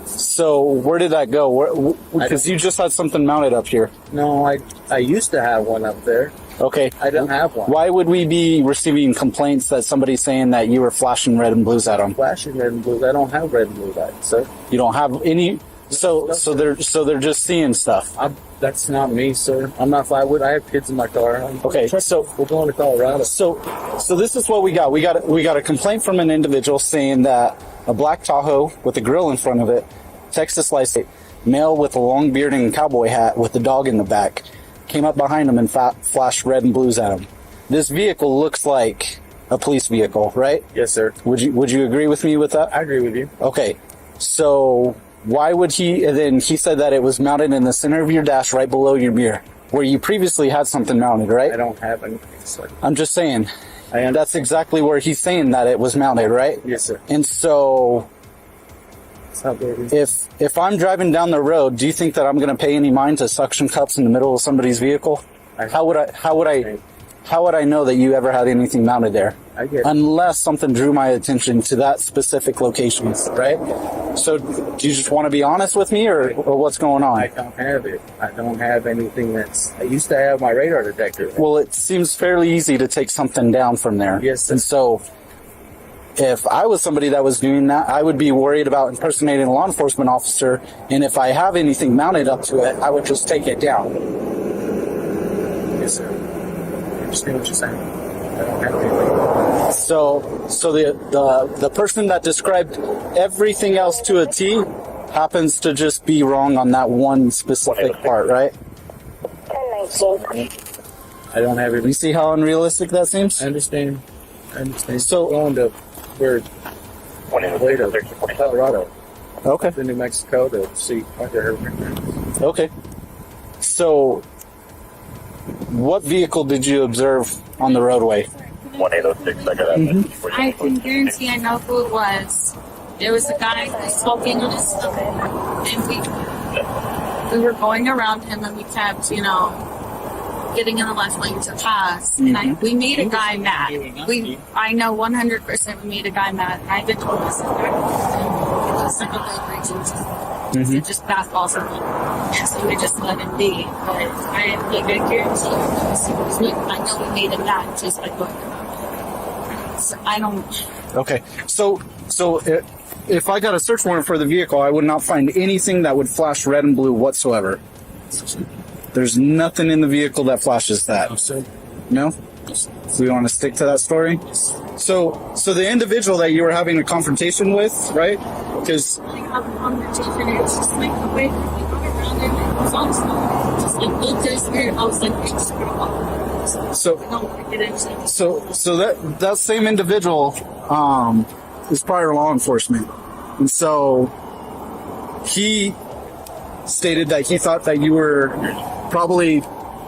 So where did that go? Because you just had something mounted up here. No, I used to have one up there. Okay. I don't have one. Why would we be receiving complaints that somebody's saying that you were flashing red and blues at them? Flashing red and blues? I don't have red and blue lights, sir. You don't have any... So they're just seeing stuff. That's not me, sir. I'm not. I have kids in my car. Okay, so we're going to Colorado. So this is what we got. We got a complaint from an individual saying that a black Tahoe with a grill in front of it, Texas license, male with a long beard and cowboy hat with a dog in the back, came up behind him and flashed red and blues at him. This vehicle looks like a police vehicle, right? Yes, sir. Would you agree with me with that? I agree with you. Okay, so. Why would he, and then he said that it was mounted in the center of your dash right below your mirror, where you previously had something mounted, right? I don't have anything, sir. I'm just saying, that's exactly where he's saying that it was mounted, right? Yes, sir. And so, if I'm driving down the road, do you think that I'm going to pay any mind to suction cups in the middle of somebody's vehicle? How would I know that you ever had anything mounted there? I get it. Unless something drew my attention to that specific location, right? So, do you just want to be honest with me, or what's going on? I don't have it. I don't have anything I used to have my radar detector. Well, it seems fairly easy to take something down from there. Yes, sir. And so, if I was somebody that was doing that, I would be worried about impersonating a law enforcement officer, and if I have anything mounted up to it, I would just take it down. Yes, sir. I understand what you're saying. I don't have anything. So the person that described everything else to a T happens to just be wrong on that one specific part, right? I don't have it. You see how unrealistic that seems? I understand. So going to where? Way to Colorado. Okay. To New Mexico to see her. Okay. So, what vehicle did you observe on the roadway? 1806, I got that. I can guarantee I know who it was. There was a guy who was smoking on his phone, and we were going around him, and we kept, getting in the left lane to pass. And we made a guy mad. I know 100% we made a guy mad. And I even told us just basketballs him. So we just let him be. But I guarantee I know we made him mad just by going around. So I don't. Okay. So if I got a search warrant for the vehicle, I would not find anything that would flash red and blue whatsoever. There's nothing in the vehicle that flashes that. No? So we want to stick to that story? So the individual that you were having a confrontation with, right? Because It's just like the way we go around and it was on snow. Just like looked at spirit, I was like, it's so that same individual is prior law enforcement. And so he stated that he thought that you were probably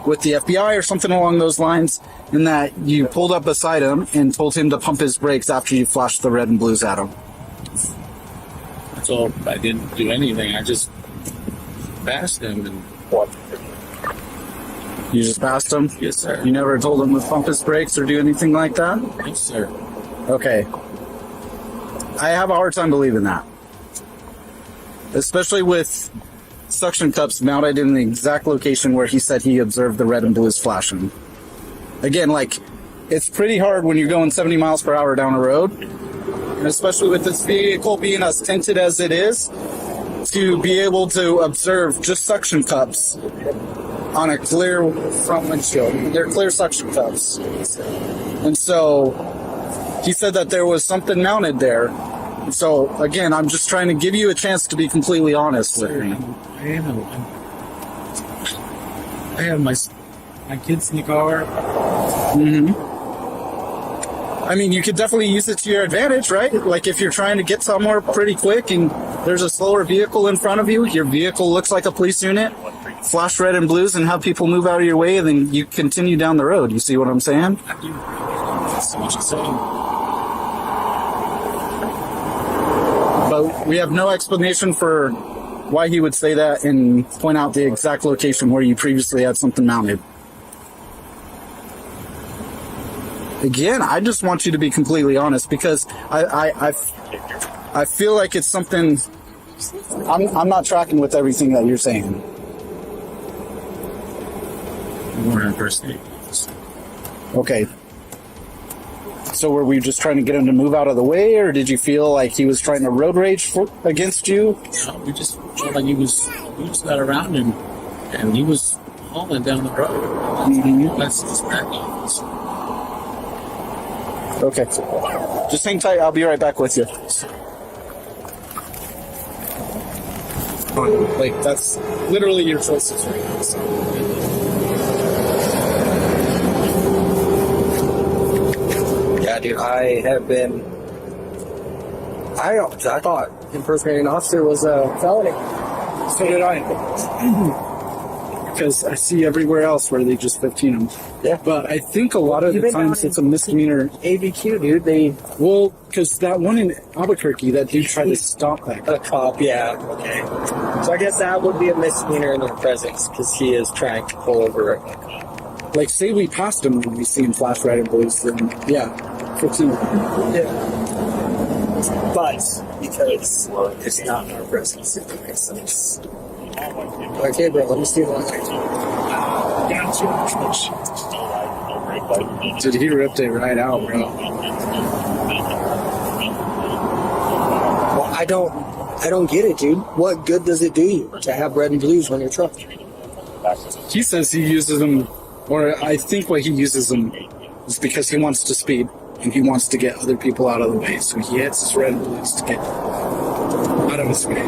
with the FBI or something along those lines, and that you pulled up beside him and told him to pump his brakes after you flashed the red and blues at him. That's all. I didn't do anything. I just passed him and what? You just passed him? Yes, sir. You never told him to pump his brakes or do anything like that? Yes, sir. Okay. I have a hard time believing that. Especially with suction cups mounted in the exact location where he said he observed the red and blues flashing. Again, it's pretty hard when you're going 70 miles per hour down a road, and especially with this vehicle being as tinted as it is, to be able to observe just suction cups on a clear front windshield. They're clear suction cups. And so he said that there was something mounted there. So again, I'm just trying to give you a chance to be completely honest with me. I have my kids in the car. I mean, you could definitely use it to your advantage, right? Like if you're trying to get somewhere pretty quick and there's a slower vehicle in front of you, your vehicle looks like a police unit, flash red and blues and have people move out of your way, and then you continue down the road. You see what I'm saying? I do. That's what you're saying. But we have no explanation for why he would say that and point out the exact location where you previously had something mounted. Again, I just want you to be completely honest, because I feel like it's something. I'm not tracking with everything that you're saying. Okay. So were we just trying to get him to move out of the way, or did you feel like he was trying to road rage against you? No, we just felt like we just got around him, and he was hauling down the road. That's his back office. Okay. Just hang tight. I'll be right back with you. Like, that's literally your choices right now. So. Yeah, dude, I thought impersonating an officer was a felony. So did I. Because I see everywhere else where they just 15 them. Yeah. But I think a lot of the times it's a misdemeanor. ABQ, dude. Well, because that one in Albuquerque, that dude tried to stop that guy. A cop, yeah. Okay. So I guess that would be a misdemeanor in their presence, because he is trying to pull over a cop. Like, say we passed him when we see him flash red and blues, then yeah, 15. Yeah. But because it's not in our presence, it makes sense. Okay, bro, let me see one. Dude, he ripped it right out, bro. Well, I don't get it, dude. What good does it do you to have red and blues on your truck? He says he uses them, or I think what he uses them is because he wants to speed and he wants to get other people out of the way. So he hits his red and blues to get out of his way.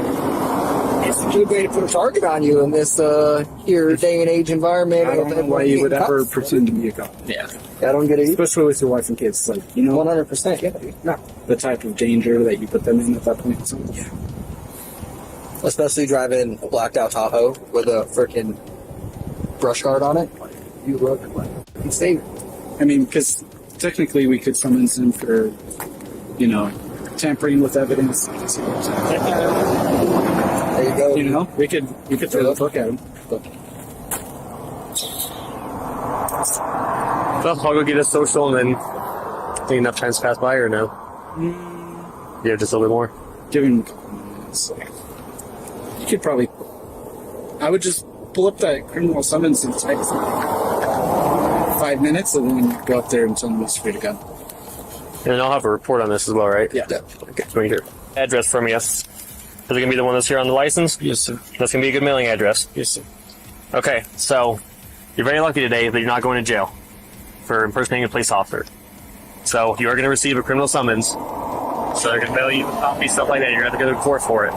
It's a good way to put a target on you in this here day and age environment. I don't know why you would ever pretend to be a cop. Yeah, I don't get it. Especially with your wife and kids, like 100%. Yeah, dude. No, the type of danger that you put them in at that point. So, yeah. Especially driving a blacked out Tahoe with a freaking brush guard on it. You look insane. I mean, because technically we could summons him for, tampering with evidence. There you go. We could throw the book at him. Well, I'll go get a social, and then I think enough time's passed by, or no? Yeah, just a little bit more. Give him a couple minutes. You could probably. I would just pull up that criminal summons and type 5 minutes, and then go up there and tell him he's free to go. And then I'll have a report on this as well, right? Yeah. Okay. So here. Address from you. Is it going to be the one that's here on the license? Yes, sir. That's going to be a good mailing address? Yes, sir. Okay, so you're very lucky today that you're not going to jail for impersonating a police officer. So you are going to receive a criminal summons. So they're going to mail you a copy, stuff like that. You're going to have to go to court for it.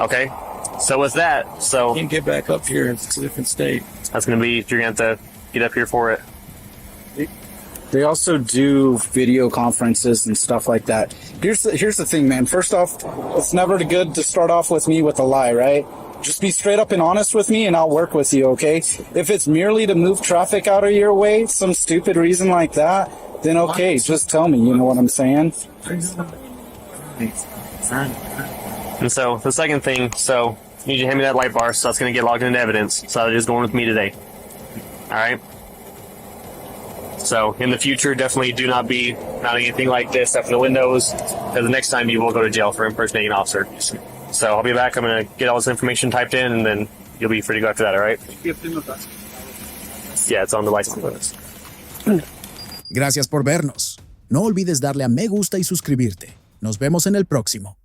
Okay? So with that, You can get back up here if it's a different state. That's going to be, you're going to have to get up here for it. They also do video conferences and stuff like that. Here's the thing, man. First off, it's never good to start off with me with a lie, right? Just be straight up and honest with me and I'll work with you, okay? If it's merely to move traffic out of your way, some stupid reason like that, then okay, just tell me, you know what I'm saying? And so the second thing, you need to hand me that light bar, so that's going to get logged into evidence. So that is going with me today. Alright? So in the future, definitely do not be mounting anything like this after the windows, because the next time you will go to jail for impersonating an officer. So I'll be back. I'm going to get all this information typed in, and then you'll be free to go after that, all right? Yeah, it's on the license. Gracias por vernos. No olvides darle a me gusta y suscribirte. Nos vemos en el próximo.